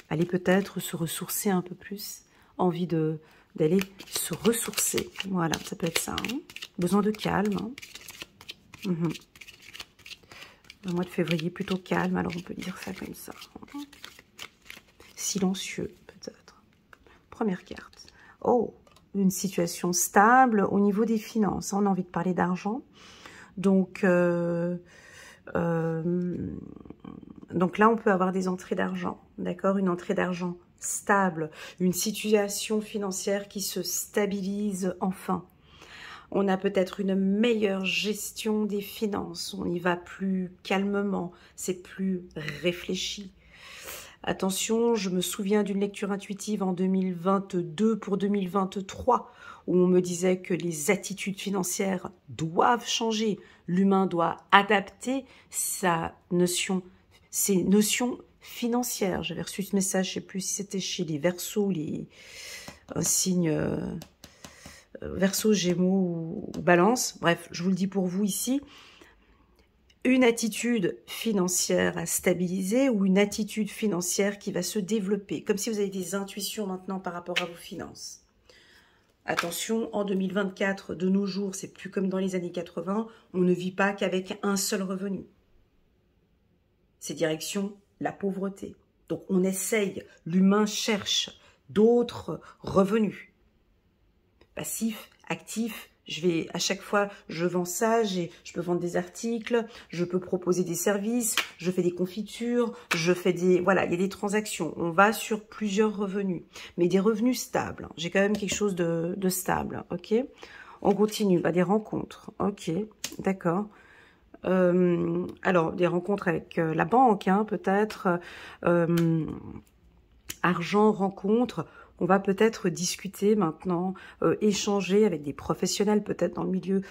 Aller peut-être se ressourcer un peu plus. Envie d'aller se ressourcer. Voilà, ça peut être ça. Hein. Besoin de calme. Hein. Le mois de février plutôt calme, alors on peut dire ça comme ça. Hein. Silencieux, peut-être. Première carte. Oh, une situation stable au niveau des finances. On a envie de parler d'argent. Donc là, on peut avoir des entrées d'argent. D'accord? Une entrée d'argent stable. Une situation financière qui se stabilise enfin. On a peut-être une meilleure gestion des finances. On y va plus calmement. C'est plus réfléchi. Attention, je me souviens d'une lecture intuitive en 2022 pour 2023 où on me disait que les attitudes financières doivent changer. L'humain doit adapter ses notions financières. J'avais reçu ce message, je ne sais plus si c'était chez les Verseaux, un signe Verseau, Gémeaux ou Balance. Bref, je vous le dis pour vous ici. Une attitude financière à stabiliser ou une attitude financière qui va se développer. Comme si vous avez des intuitions maintenant par rapport à vos finances. Attention, en 2024, de nos jours, c'est plus comme dans les années 80, on ne vit pas qu'avec un seul revenu. C'est direction la pauvreté. Donc on essaye, l'humain cherche d'autres revenus. Passif, actif, à chaque fois, je vends ça, je peux vendre des articles, je peux proposer des services, je fais des confitures, je fais des... Voilà, il y a des transactions. On va sur plusieurs revenus, mais des revenus stables. J'ai quand même quelque chose de stable, ok? On continue, des rencontres, ok, d'accord. Alors, des rencontres avec la banque, hein, peut-être, argent, rencontre. On va peut-être discuter maintenant, échanger avec des professionnels, peut-être dans le milieu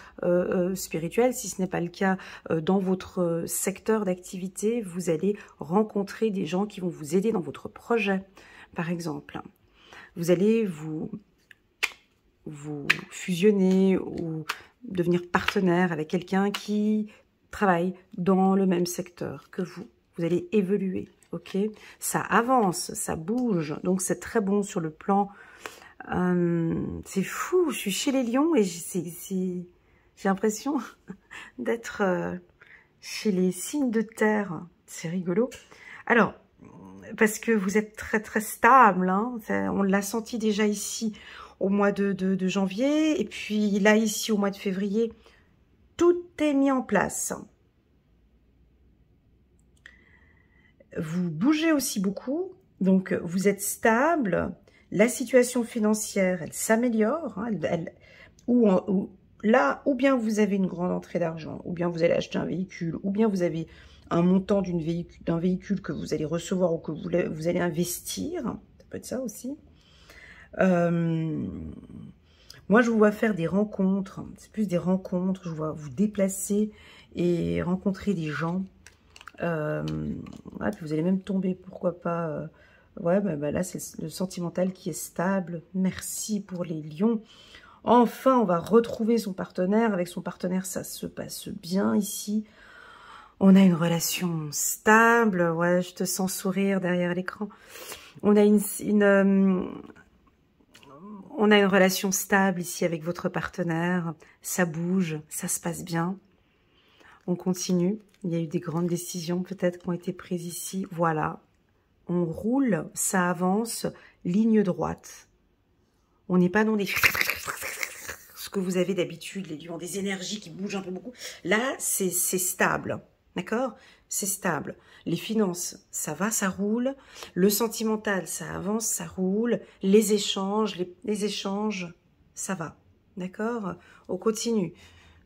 spirituel. Si ce n'est pas le cas dans votre secteur d'activité, vous allez rencontrer des gens qui vont vous aider dans votre projet, par exemple. Vous allez vous fusionner ou devenir partenaire avec quelqu'un qui travaille dans le même secteur que vous. Vous allez évoluer. Ok, ça avance, ça bouge, donc c'est très bon sur le plan. C'est fou, je suis chez les lions et j'ai l'impression d'être chez les signes de terre. C'est rigolo. Alors, parce que vous êtes très très stable, hein, on l'a senti déjà ici au mois de janvier, et puis là ici au mois de février, tout est mis en place. Vous bougez aussi beaucoup, donc vous êtes stable, la situation financière, elle s'améliore, hein, ou bien vous avez une grande entrée d'argent, ou bien vous allez acheter un véhicule, ou bien vous avez un montant d'un véhicule que vous allez recevoir ou que vous allez investir, ça peut être ça aussi. Moi, je vous vois faire des rencontres, c'est plus des rencontres, je vois vous déplacer et rencontrer des gens. Ouais, puis vous allez même tomber, pourquoi pas. Ouais, là, c'est le sentimental qui est stable. Merci pour les lions. Enfin, on va retrouver son partenaire. Avec son partenaire, ça se passe bien ici. On a une relation stable. Ouais, je te sens sourire derrière l'écran. On a on a une relation stable ici avec votre partenaire. Ça bouge, ça se passe bien. On continue. Il y a eu des grandes décisions peut-être qui ont été prises ici. Voilà. On roule, ça avance, ligne droite. On n'est pas dans des... ce que vous avez d'habitude, les lions, des énergies qui bougent un peu beaucoup. Là, c'est stable. D'accord? C'est stable. Les finances, ça va, ça roule. Le sentimental, ça avance, ça roule. Les échanges, ça va. D'accord? On continue.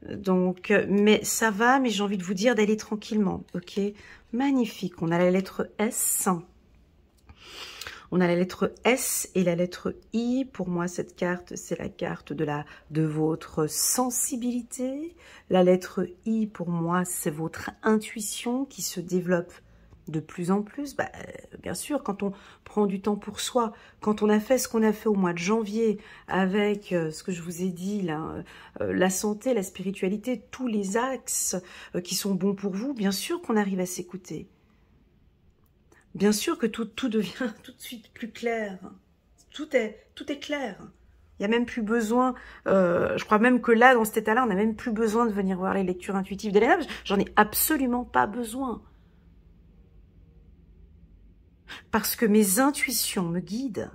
Donc, mais ça va, mais j'ai envie de vous dire d'aller tranquillement, ok? Magnifique, on a la lettre S. On a la lettre S et la lettre I. Pour moi, cette carte, c'est la carte de votre sensibilité. La lettre I, pour moi, c'est votre intuition qui se développe de plus en plus. Bah, bien sûr, quand on prend du temps pour soi, quand on a fait ce qu'on a fait au mois de janvier avec ce que je vous ai dit, là, la santé, la spiritualité, tous les axes qui sont bons pour vous, bien sûr qu'on arrive à s'écouter. Bien sûr que tout devient tout de suite plus clair. Tout est clair. Il n'y a même plus besoin, je crois même que là, dans cet état-là, on n'a même plus besoin de venir voir les lectures intuitives d'Elena. J'en ai absolument pas besoin. Parce que mes intuitions me guident.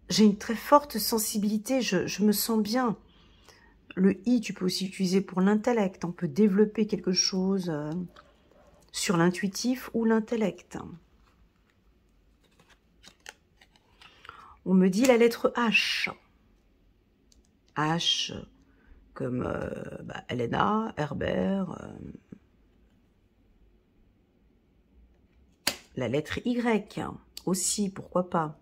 J'ai une très forte sensibilité, je me sens bien. Le I, tu peux aussi l'utiliser pour l'intellect. On peut développer quelque chose sur l'intuitif ou l'intellect. On me dit la lettre H. H comme Elena, Herbert. La lettre Y aussi, pourquoi pas.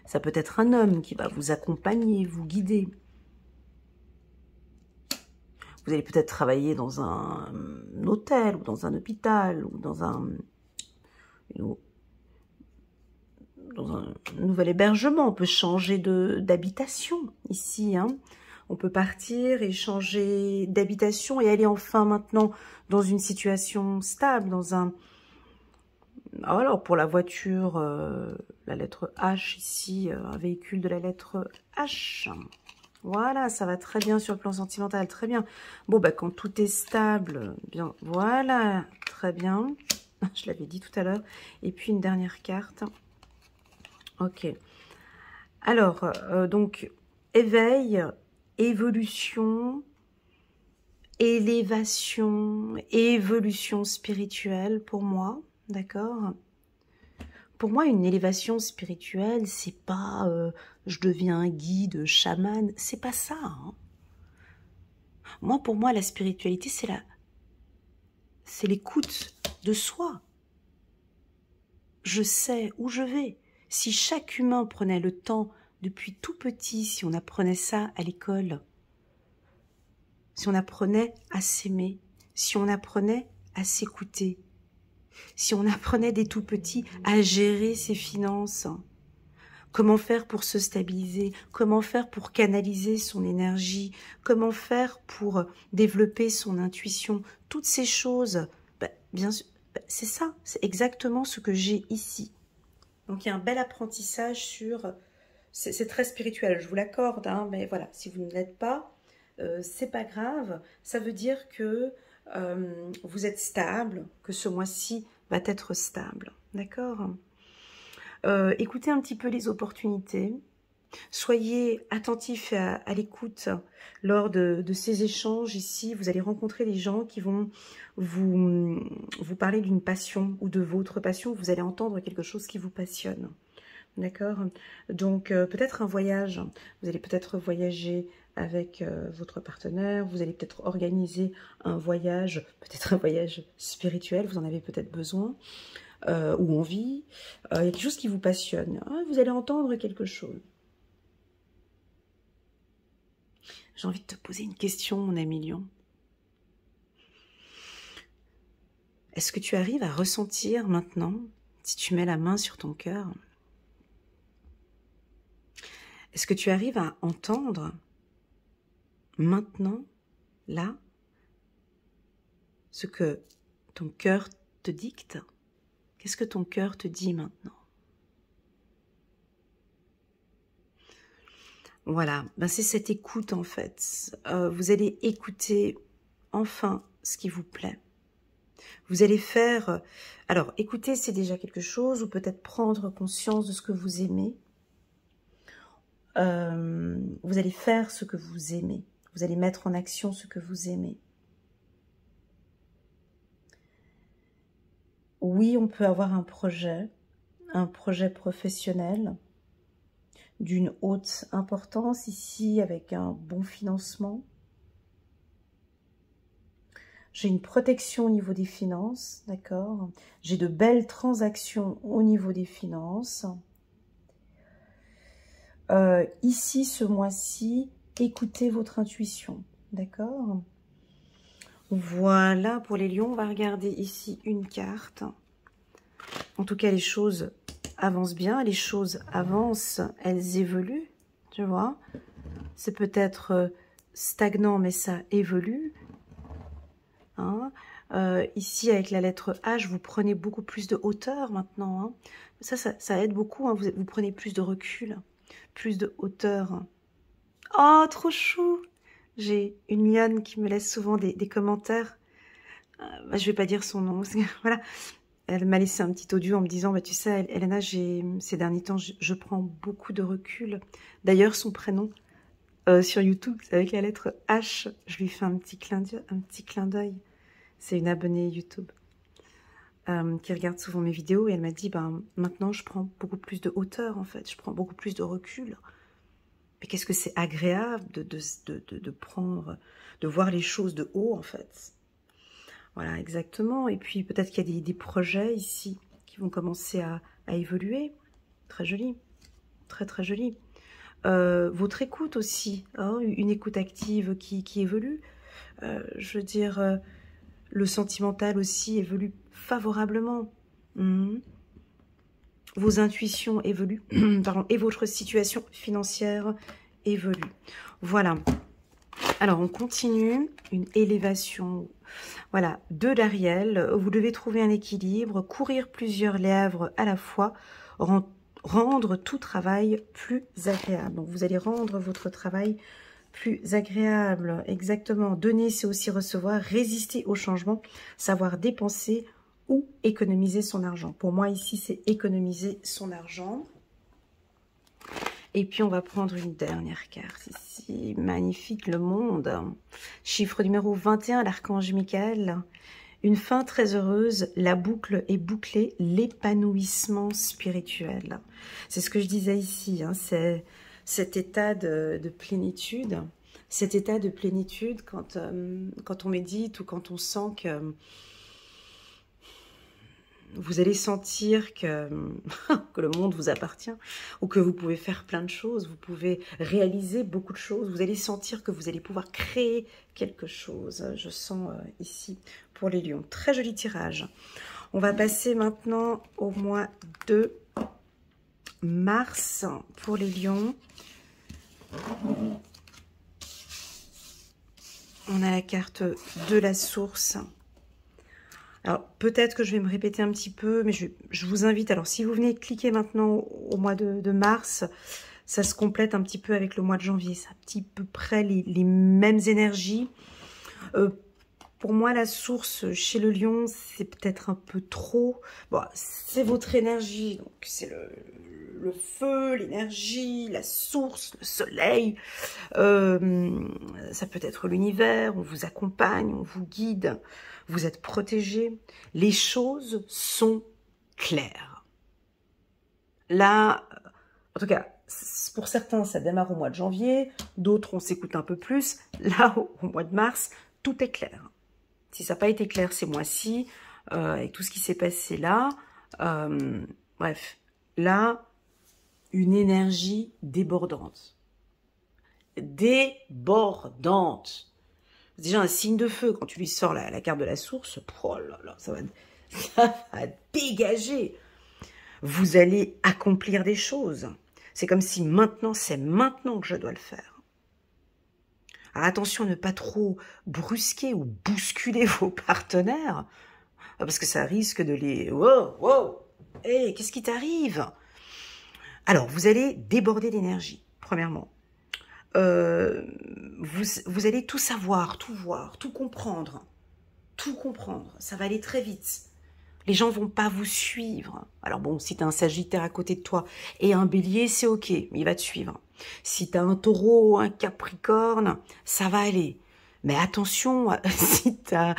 Ça peut être un homme qui va vous accompagner, vous guider. Vous allez peut-être travailler dans un hôtel ou dans un hôpital ou dans un nouvel hébergement. On peut changer d'habitation ici. Hein. On peut partir et changer d'habitation et aller enfin maintenant dans une situation stable, dans un... Alors pour la voiture, la lettre H ici, un véhicule de la lettre H. Voilà, ça va très bien sur le plan sentimental, très bien. Bon, bah quand tout est stable, bien, voilà, très bien. Je l'avais dit tout à l'heure. Et puis une dernière carte. Ok. Alors, donc, éveil, évolution, élévation, évolution spirituelle pour moi, d'accord? Pour moi, une élévation spirituelle, c'est pas je deviens un guide, chaman, c'est pas ça. Hein. Moi, pour moi, la spiritualité, c'est l'écoute de soi. Je sais où je vais. Si chaque humain prenait le temps depuis tout petit, si on apprenait ça à l'école, si on apprenait à s'aimer, si on apprenait à s'écouter, si on apprenait dès tout petit à gérer ses finances, comment faire pour se stabiliser, comment faire pour canaliser son énergie, comment faire pour développer son intuition, toutes ces choses, bien sûr, c'est ça, c'est exactement ce que j'ai ici. Donc il y a un bel apprentissage sur... C'est très spirituel, je vous l'accorde, hein, mais voilà, si vous ne l'êtes pas, c'est pas grave. Ça veut dire que vous êtes stable, que ce mois-ci va être stable, d'accord? Écoutez un petit peu les opportunités. Soyez attentifs à l'écoute lors de ces échanges ici. Vous allez rencontrer des gens qui vont vous parler d'une passion ou de votre passion. Vous allez entendre quelque chose qui vous passionne. D'accord? Donc, peut-être un voyage. Vous allez peut-être voyager avec votre partenaire. Vous allez peut-être organiser un voyage, peut-être un voyage spirituel. Vous en avez peut-être besoin. Ou envie. Il y a quelque chose qui vous passionne. Ah, vous allez entendre quelque chose. J'ai envie de te poser une question, mon ami Lion. Est-ce que tu arrives à ressentir maintenant, si tu mets la main sur ton cœur, est-ce que tu arrives à entendre maintenant, là, ce que ton cœur te dicte? Qu'est-ce que ton cœur te dit maintenant? Voilà, ben c'est cette écoute en fait. Vous allez écouter enfin ce qui vous plaît. Vous allez faire... alors, écouter, c'est déjà quelque chose, ou peut-être prendre conscience de ce que vous aimez. Vous allez faire ce que vous aimez. Vous allez mettre en action ce que vous aimez. Oui, on peut avoir un projet professionnel d'une haute importance ici, avec un bon financement. J'ai une protection au niveau des finances, d'accord? J'ai de belles transactions au niveau des finances. Ici, ce mois-ci, écoutez votre intuition, d'accord? Voilà, pour les lions, on va regarder ici une carte. En tout cas, les choses avancent bien, les choses avancent, elles évoluent, tu vois. C'est peut-être stagnant, mais ça évolue. Hein. Ici, avec la lettre H, vous prenez beaucoup plus de hauteur maintenant. Hein. Ça aide beaucoup, hein. Vous prenez plus de recul, plus de hauteur. Oh, trop chou! J'ai une lionne qui me laisse souvent des commentaires. Je vais pas dire son nom, parce que, voilà. Elle m'a laissé un petit audio en me disant, bah, tu sais, Elena, ces derniers temps, je prends beaucoup de recul. D'ailleurs, son prénom sur YouTube, c'est avec la lettre H. Je lui fais un petit clin d'œil. C'est une abonnée YouTube qui regarde souvent mes vidéos et elle m'a dit, ben, maintenant, je prends beaucoup plus de hauteur, en fait. Je prends beaucoup plus de recul. Mais qu'est-ce que c'est agréable de prendre, de voir les choses de haut, en fait. Voilà, exactement. Et puis, peut-être qu'il y a des projets ici qui vont commencer à évoluer. Très joli. Très, très joli. Votre écoute aussi. Hein, une écoute active qui évolue. Je veux dire, le sentimental aussi évolue favorablement. Vos intuitions évoluent. Pardon, et votre situation financière évolue. Voilà. Alors, on continue. Une élévation. Voilà, 2 d'Ariel. Vous devez trouver un équilibre, courir plusieurs lèvres à la fois, rendre tout travail plus agréable. Donc, vous allez rendre votre travail plus agréable. Exactement. Donner, c'est aussi recevoir. Résister au changement. Savoir dépenser ou économiser son argent. Pour moi, ici, c'est économiser son argent. Et puis, on va prendre une dernière carte ici. Magnifique, le monde. Chiffre numéro 21, l'archange Michael. Une fin très heureuse, la boucle est bouclée, l'épanouissement spirituel. C'est ce que je disais ici, hein, c'est cet état de plénitude. Cet état de plénitude quand on médite ou quand on sent que vous allez sentir que le monde vous appartient ou que vous pouvez faire plein de choses, vous pouvez réaliser beaucoup de choses, vous allez sentir que vous allez pouvoir créer quelque chose. Je sens ici pour les lions. Très joli tirage. On va passer maintenant au mois de mars pour les lions. On a la carte de la source. Alors, peut-être que je vais me répéter un petit peu, mais je vous invite, alors si vous venez cliquer maintenant au mois de mars, ça se complète un petit peu avec le mois de janvier. C'est un petit peu près les mêmes énergies. Pour moi, la source chez le lion, c'est peut-être un peu trop. Bon, c'est votre énergie, donc c'est le feu, l'énergie, la source, le soleil. Ça peut être l'univers, on vous accompagne, on vous guide. Vous êtes protégé. Les choses sont claires. Là, en tout cas, pour certains, ça démarre au mois de janvier. D'autres, on s'écoute un peu plus. Là, au mois de mars, tout est clair. Si ça n'a pas été clair ces mois-ci, avec tout ce qui s'est passé là, bref, là, une énergie débordante. Débordante. C'est déjà un signe de feu. Quand tu lui sors la carte de la source, oh là là, ça va dégager. Vous allez accomplir des choses. C'est comme si maintenant, c'est maintenant que je dois le faire. Alors attention à ne pas trop brusquer ou bousculer vos partenaires, parce que ça risque de les... Wow, wow, hey, qu'est-ce qui t'arrive? Alors, vous allez déborder d'énergie, premièrement. Vous allez tout savoir, tout voir, tout comprendre. Tout comprendre. Ça va aller très vite. Les gens vont pas vous suivre. Alors bon, si tu as un Sagittaire à côté de toi et un Bélier, c'est ok, mais il va te suivre. Si tu as un Taureau, un Capricorne, ça va aller. Mais attention, si tu as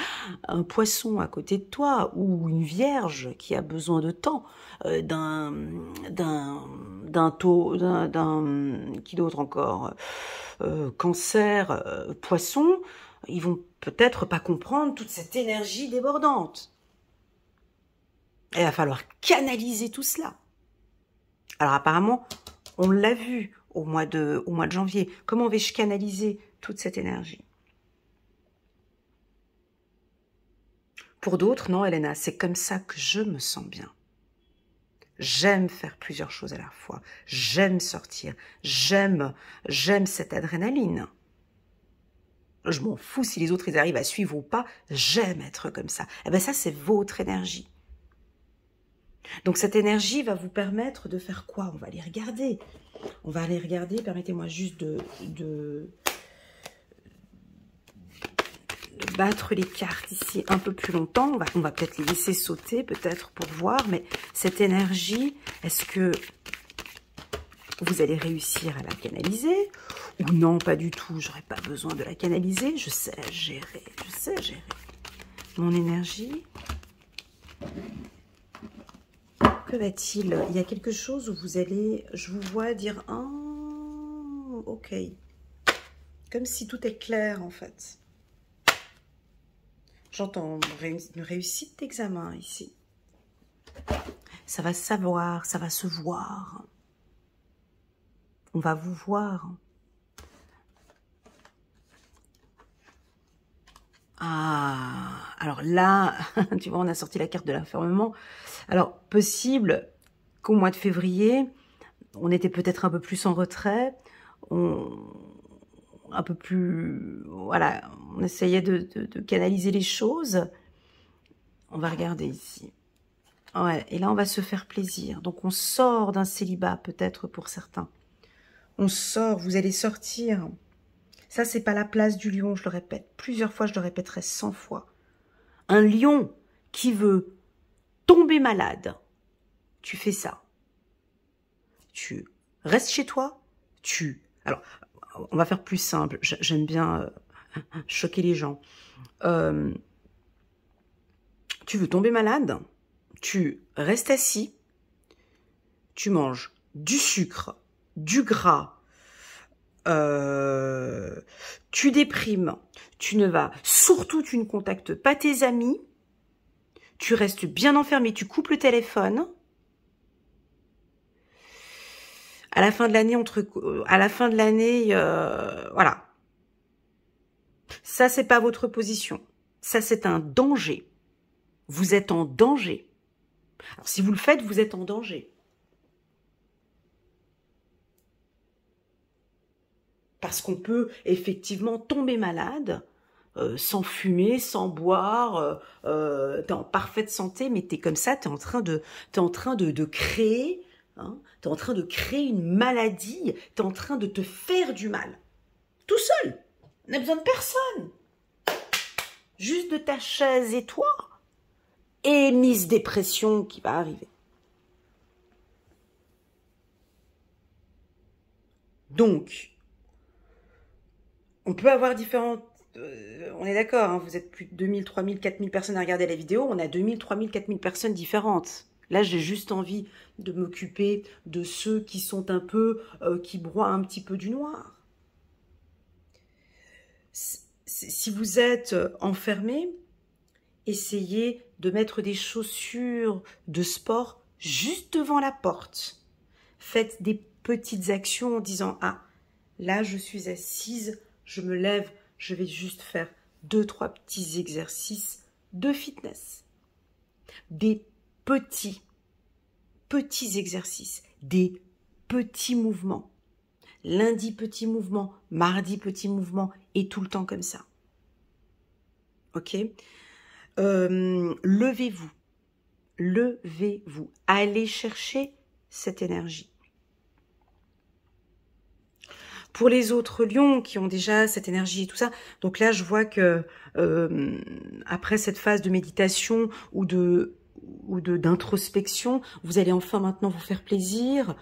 un Poisson à côté de toi ou une Vierge qui a besoin de temps, qui d'autre encore, Cancer, Poisson, ils vont peut-être pas comprendre toute cette énergie débordante. Il va falloir canaliser tout cela. Alors apparemment, on l'a vu au mois de janvier. Comment vais-je canaliser toute cette énergie? Pour d'autres, non, Elena, c'est comme ça que je me sens bien. J'aime faire plusieurs choses à la fois. J'aime sortir. J'aime cette adrénaline. Je m'en fous si les autres ils arrivent à suivre ou pas. J'aime être comme ça. Eh bien ça, c'est votre énergie. Donc cette énergie va vous permettre de faire quoi? On va aller regarder. On va aller regarder. Permettez-moi juste de battre les cartes ici un peu plus longtemps. On va peut-être les laisser sauter, peut-être pour voir. Mais cette énergie, est-ce que vous allez réussir à la canaliser? Ou non, pas du tout, j'aurais pas besoin de la canaliser. Je sais gérer, mon énergie. Que va-t-il? Il y a quelque chose où vous allez, je vous vois dire, oh, ok. Comme si tout est clair en fait. J'entends une réussite d'examen ici. Ça va se savoir, ça va se voir. On va vous voir. Ah, alors là, tu vois, on a sorti la carte de l'enfermement. Alors, possible qu'au mois de février, on était peut-être un peu plus en retrait, un peu plus, voilà, on essayait de canaliser les choses. On va regarder ici. Ouais, et là, on va se faire plaisir. Donc, on sort d'un célibat, peut-être pour certains. On sort, vous allez sortir. Ça, c'est pas la place du lion, je le répète. Plusieurs fois, je le répéterai 100 fois. Un lion qui veut tomber malade, tu fais ça. Tu restes chez toi, Alors, on va faire plus simple. J'aime bien choquer les gens. Tu veux tomber malade, tu restes assis, tu manges du sucre, du gras, tu déprimes, tu ne contactes pas tes amis, tu restes bien enfermé, tu coupes le téléphone. À la fin de l'année, voilà. Ça, c'est pas votre position. Ça, c'est un danger. Vous êtes en danger. Alors, si vous le faites, vous êtes en danger. Parce qu'on peut effectivement tomber malade, sans fumer, sans boire, t'es en parfaite santé, mais t'es comme ça, t'es en train de créer, hein, t'es en train de créer une maladie, t'es en train de te faire du mal. Tout seul. On n'a besoin de personne. Juste de ta chaise et toi. Et Miss Dépression qui va arriver. Donc, on peut avoir différentes... on est d'accord, hein, vous êtes plus de 2000, 3000, 4000 personnes à regarder la vidéo. On a 2000, 3000, 4000 personnes différentes. Là, j'ai juste envie de m'occuper de ceux qui sont un peu... qui broient un petit peu du noir. Si vous êtes enfermé, essayez de mettre des chaussures de sport juste devant la porte. Faites des petites actions en disant « Ah, là, je suis assise, je me lève, je vais juste faire 2-3 petits exercices de fitness. » Des petits exercices, des petits mouvements. Lundi, petit mouvement, mardi, petit mouvement, et tout le temps comme ça. Ok ? Levez-vous. Levez-vous. Allez chercher cette énergie. Pour les autres lions qui ont déjà cette énergie et tout ça, donc là je vois que après cette phase de méditation ou d'introspection, vous allez enfin maintenant vous faire plaisir,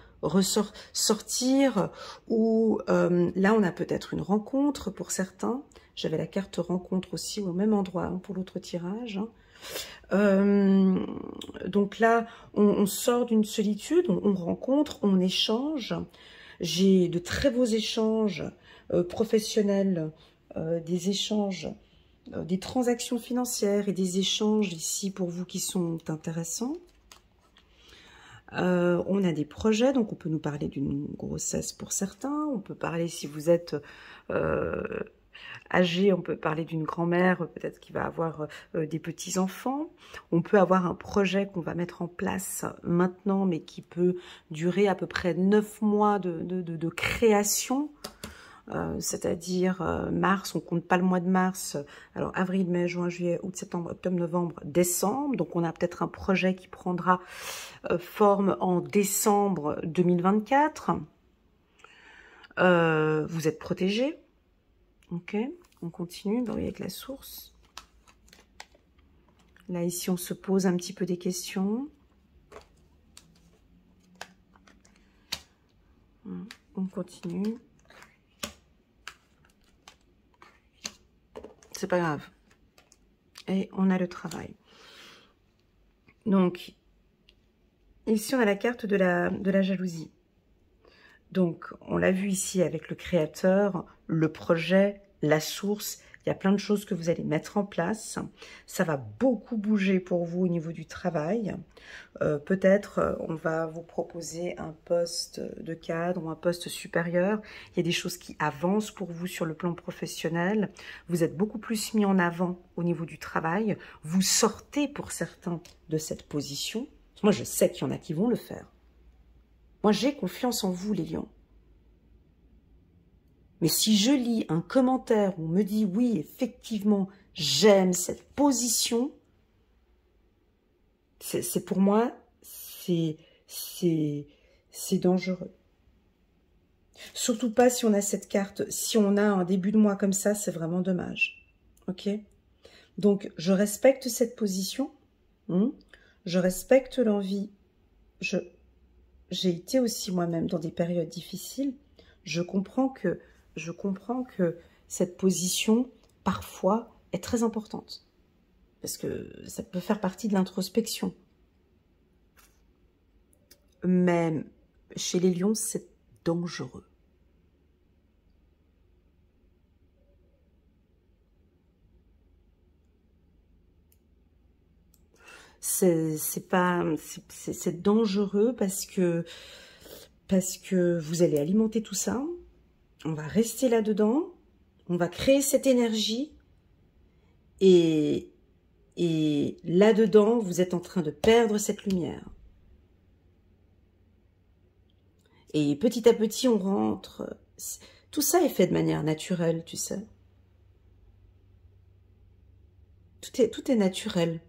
sortir, ou là on a peut-être une rencontre pour certains. J'avais la carte rencontre aussi au même endroit hein, pour l'autre tirage. Donc là, on sort d'une solitude, on rencontre, on échange. J'ai de très beaux échanges professionnels des échanges, des transactions financières et des échanges ici pour vous qui sont intéressants. On a des projets, donc on peut nous parler d'une grossesse pour certains. On peut parler, si vous êtes âgé, on peut parler d'une grand-mère, peut-être qui va avoir des petits-enfants. On peut avoir un projet qu'on va mettre en place maintenant, mais qui peut durer à peu près 9 mois de création. C'est-à-dire mars, on compte pas le mois de mars, alors avril, mai, juin, juillet, août, septembre, octobre, novembre, décembre, donc on a peut-être un projet qui prendra forme en décembre 2024. Vous êtes protégé, ok, on continue, donc avec la source. Là, ici, on se pose un petit peu des questions. On continue. C'est pas grave. Et on a le travail. Donc, ici, on a la carte de la jalousie. Donc, on l'a vu ici avec le créateur, le projet, la source. Il y a plein de choses que vous allez mettre en place. Ça va beaucoup bouger pour vous au niveau du travail. Peut-être on va vous proposer un poste de cadre ou un poste supérieur. Il y a des choses qui avancent pour vous sur le plan professionnel. Vous êtes beaucoup plus mis en avant au niveau du travail. Vous sortez pour certains de cette position. Moi, je sais qu'il y en a qui vont le faire. Moi, j'ai confiance en vous, les lions. Mais si je lis un commentaire où on me dit « Oui, effectivement, j'aime cette position », c'est pour moi, c'est dangereux. Surtout pas si on a cette carte. Si on a un début de mois comme ça, c'est vraiment dommage. Ok? Donc, je respecte cette position. Je respecte l'envie. J'ai été aussi moi-même dans des périodes difficiles. Je comprends que cette position, parfois, est très importante. Parce que ça peut faire partie de l'introspection. Mais chez les lions, c'est dangereux. C'est dangereux parce que vous allez alimenter tout ça. On va rester là-dedans, on va créer cette énergie et là-dedans, vous êtes en train de perdre cette lumière. Et petit à petit, on rentre. Tout ça est fait de manière naturelle, tu sais. Tout est naturel.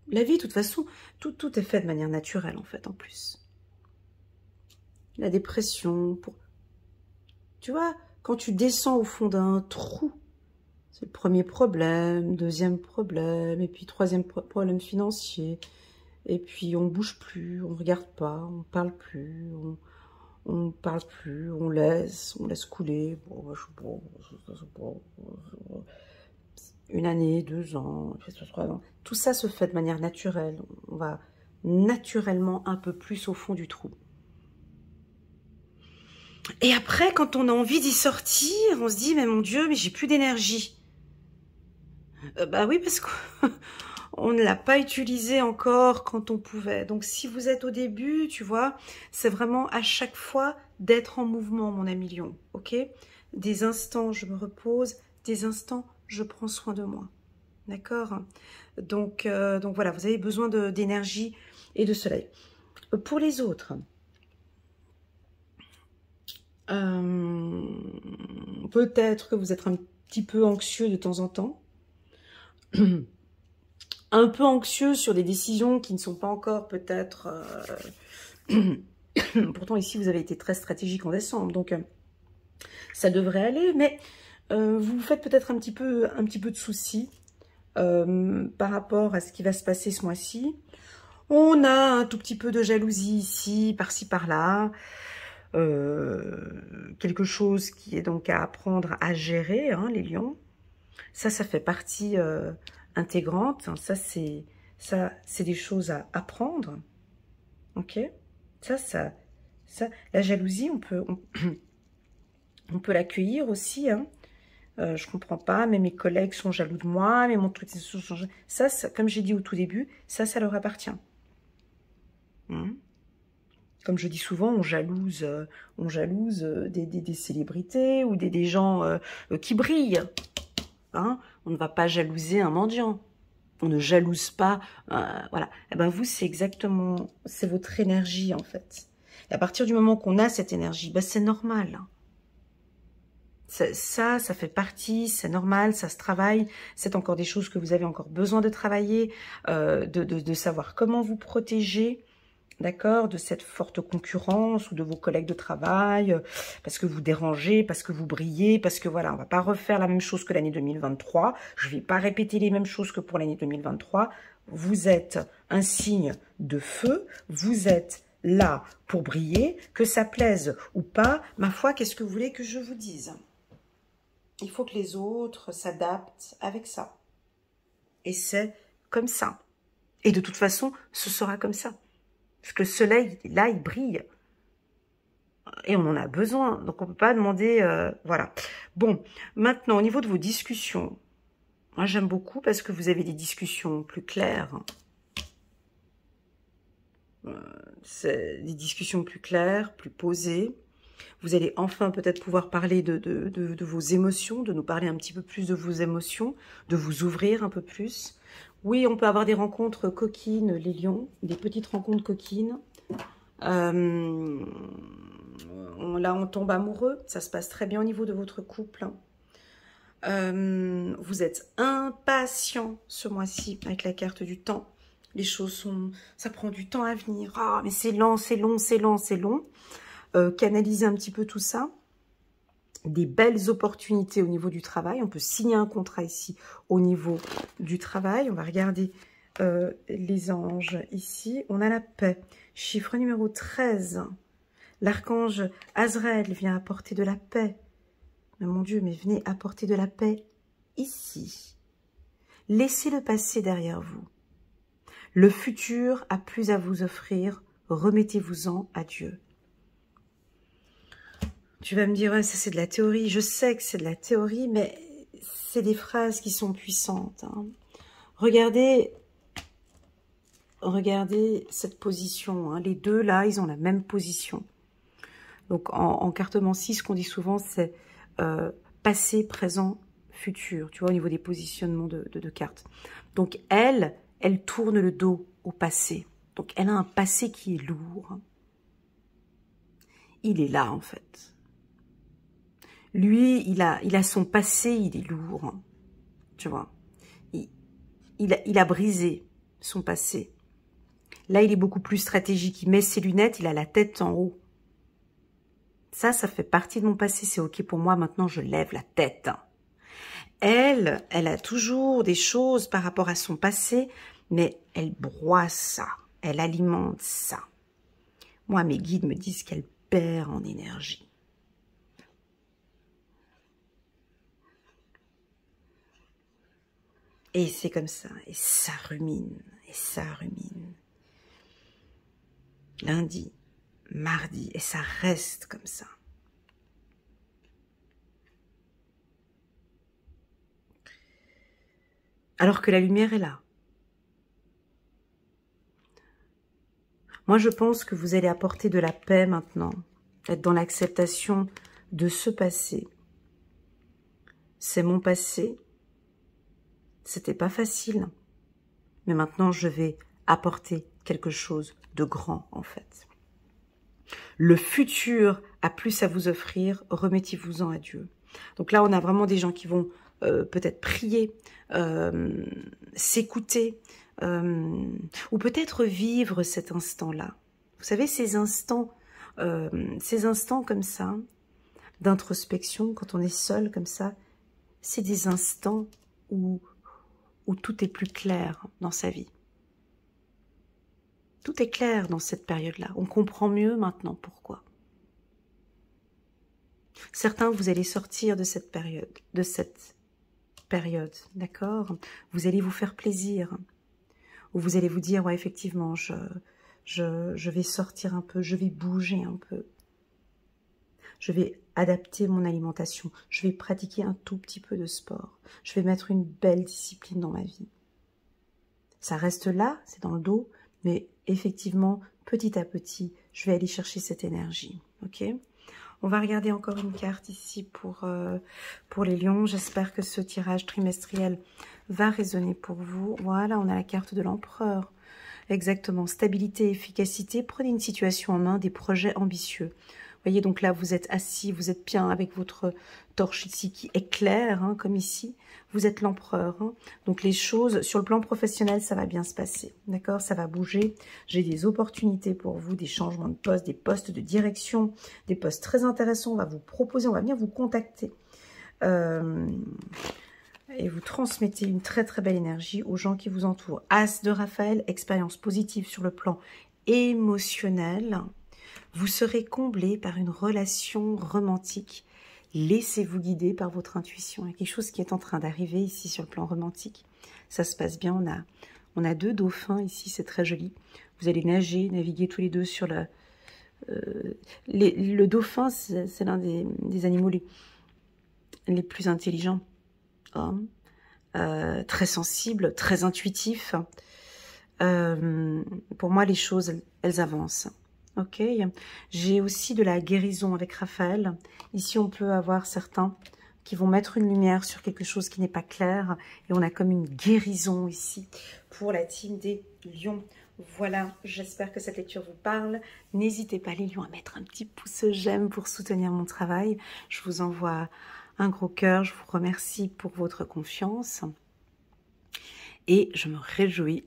La vie, de toute façon, tout est fait de manière naturelle, en fait, en plus. La dépression, tu vois, quand tu descends au fond d'un trou, c'est le premier problème, deuxième problème, et puis troisième problème financier, et puis on bouge plus, on regarde pas, on parle plus, on parle plus, on laisse couler, une année, 2 ans, 3 ans, tout ça se fait de manière naturelle, on va naturellement un peu plus au fond du trou. Et après, quand on a envie d'y sortir, on se dit, mais mon Dieu, mais j'ai plus d'énergie. Bah oui, parce qu'on ne l'a pas utilisé encore quand on pouvait. Donc, si vous êtes au début, tu vois, c'est vraiment à chaque fois d'être en mouvement, mon ami lion, ok? Des instants, je me repose, des instants, je prends soin de moi, d'accord? Donc voilà, vous avez besoin d'énergie et de soleil. Pour les autres... peut-être que vous êtes un petit peu anxieux de temps en temps. Un peu anxieux sur des décisions qui ne sont pas encore peut-être... Pourtant ici vous avez été très stratégique en décembre, donc ça devrait aller, mais vous vous faites peut-être un petit peu de soucis par rapport à ce qui va se passer ce mois-ci. On a un tout petit peu de jalousie ici, par-ci, par-là. Quelque chose qui est donc à apprendre à gérer, hein, les lions. Ça fait partie intégrante. Ça, c'est des choses à apprendre. Ok. Ça, la jalousie, On peut l'accueillir aussi, hein. Je comprends pas, mais mes collègues sont jaloux de moi, mais mon truc, ça, comme j'ai dit au tout début, ça leur appartient. Comme je dis souvent, on jalouse des célébrités ou des gens qui brillent. Hein, on ne va pas jalouser un mendiant. On ne jalouse pas, voilà. Et ben vous, c'est exactement, c'est votre énergie en fait. Et à partir du moment qu'on a cette énergie, ben c'est normal. Ça fait partie, c'est normal, ça se travaille. C'est encore des choses que vous avez encore besoin de travailler, de savoir comment vous protéger, d'accord, de cette forte concurrence ou de vos collègues de travail, parce que vous dérangez, parce que vous brillez, parce que voilà, on va pas refaire la même chose que l'année 2023. Je vais pas répéter les mêmes choses que pour l'année 2023. Vous êtes un signe de feu, vous êtes là pour briller, que ça plaise ou pas. Ma foi, qu'est-ce que vous voulez que je vous dise? Il faut que les autres s'adaptent avec ça. Et c'est comme ça. Et de toute façon, ce sera comme ça. Parce que le soleil, là, il brille. Et on en a besoin. Donc, on ne peut pas demander... voilà. Bon, maintenant, au niveau de vos discussions, moi, j'aime beaucoup parce que vous avez des discussions plus claires. C'est des discussions plus claires, plus posées. Vous allez enfin peut-être pouvoir parler de vos émotions, de nous parler un petit peu plus de vos émotions, de vous ouvrir un peu plus. Oui, on peut avoir des rencontres coquines, les lions, des petites rencontres coquines. Là, on tombe amoureux, ça se passe très bien au niveau de votre couple. Vous êtes impatient ce mois-ci avec la carte du temps. Les choses sont... ça prend du temps à venir. Ah, mais c'est lent, c'est long, c'est lent, c'est long. Canaliser un petit peu tout ça. Des belles opportunités au niveau du travail. On peut signer un contrat ici au niveau du travail. On va regarder les anges ici. On a la paix. Chiffre numéro 13. L'archange Azraël vient apporter de la paix. Mais mon Dieu, mais venez apporter de la paix ici. Laissez le passé derrière vous. Le futur a plus à vous offrir. Remettez-vous-en à Dieu. Tu vas me dire, ouais, ça c'est de la théorie. Je sais que c'est de la théorie, mais c'est des phrases qui sont puissantes. Hein. Regardez cette position. Hein. Les deux, là, ils ont la même position. Donc, en cartomancie, ce qu'on dit souvent, c'est passé, présent, futur. Tu vois, au niveau des positionnements de cartes. Donc, elle tourne le dos au passé. Donc, elle a un passé qui est lourd. Il est là, en fait. Lui, il a son passé, il est lourd. Tu vois. Il a brisé son passé. Là, il est beaucoup plus stratégique. Il met ses lunettes, il a la tête en haut. Ça fait partie de mon passé. C'est OK pour moi. Maintenant, je lève la tête. Elle a toujours des choses par rapport à son passé, mais elle broie ça. Elle alimente ça. Moi, mes guides me disent qu'elle perd en énergie. Et c'est comme ça. Et ça rumine. Et ça rumine. Lundi, mardi. Et ça reste comme ça. Alors que la lumière est là. Moi, je pense que vous allez apporter de la paix maintenant. Être dans l'acceptation de ce passé. C'est mon passé. C'était pas facile. Mais maintenant, je vais apporter quelque chose de grand, en fait. Le futur a plus à vous offrir. Remettez-vous-en à Dieu. Donc là, on a vraiment des gens qui vont peut-être prier, s'écouter, ou peut-être vivre cet instant-là. Vous savez, ces instants comme ça, d'introspection, quand on est seul comme ça, c'est des instants où tout est plus clair dans sa vie. Tout est clair dans cette période-là. On comprend mieux maintenant pourquoi. Certains, vous allez sortir de cette période, d'accord? Vous allez vous faire plaisir. Ou vous allez vous dire, ouais, effectivement, je vais sortir un peu, je vais bouger un peu. Je vais adapter mon alimentation. Je vais pratiquer un tout petit peu de sport. Je vais mettre une belle discipline dans ma vie. Ça reste là, c'est dans le dos, mais effectivement, petit à petit, je vais aller chercher cette énergie. Ok ? On va regarder encore une carte ici pour les lions. J'espère que ce tirage trimestriel va résonner pour vous. Voilà, on a la carte de l'empereur. Exactement, stabilité, efficacité. Prenez une situation en main, des projets ambitieux. Vous voyez, donc là, vous êtes assis, vous êtes bien avec votre torche ici qui éclaire, hein, comme ici. Vous êtes l'empereur. Hein. Donc les choses, sur le plan professionnel, ça va bien se passer. D'accord? Ça va bouger. J'ai des opportunités pour vous, des changements de poste, des postes de direction, des postes très intéressants. On va vous proposer, on va venir vous contacter. Et vous transmettez une très très belle énergie aux gens qui vous entourent. As de Raphaël, expérience positive sur le plan émotionnel. Vous serez comblé par une relation romantique. Laissez-vous guider par votre intuition. Il y a quelque chose qui est en train d'arriver ici sur le plan romantique. Ça se passe bien. On a 2 dauphins ici, c'est très joli. Vous allez nager, naviguer tous les deux sur le... le dauphin, c'est l'un des animaux les plus intelligents. Très sensible, très intuitif. Pour moi, les choses, elles avancent. Ok. J'ai aussi de la guérison avec Raphaël. Ici, on peut avoir certains qui vont mettre une lumière sur quelque chose qui n'est pas clair. Et on a comme une guérison ici pour la team des lions. Voilà, j'espère que cette lecture vous parle. N'hésitez pas, les lions, à mettre un petit pouce j'aime pour soutenir mon travail. Je vous envoie un gros cœur. Je vous remercie pour votre confiance. Et je me réjouis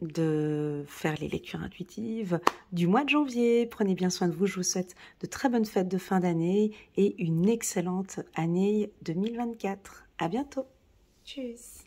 de faire les lectures intuitives du mois de janvier. Prenez bien soin de vous. Je vous souhaite de très bonnes fêtes de fin d'année et une excellente année 2024. À bientôt. Tchuss.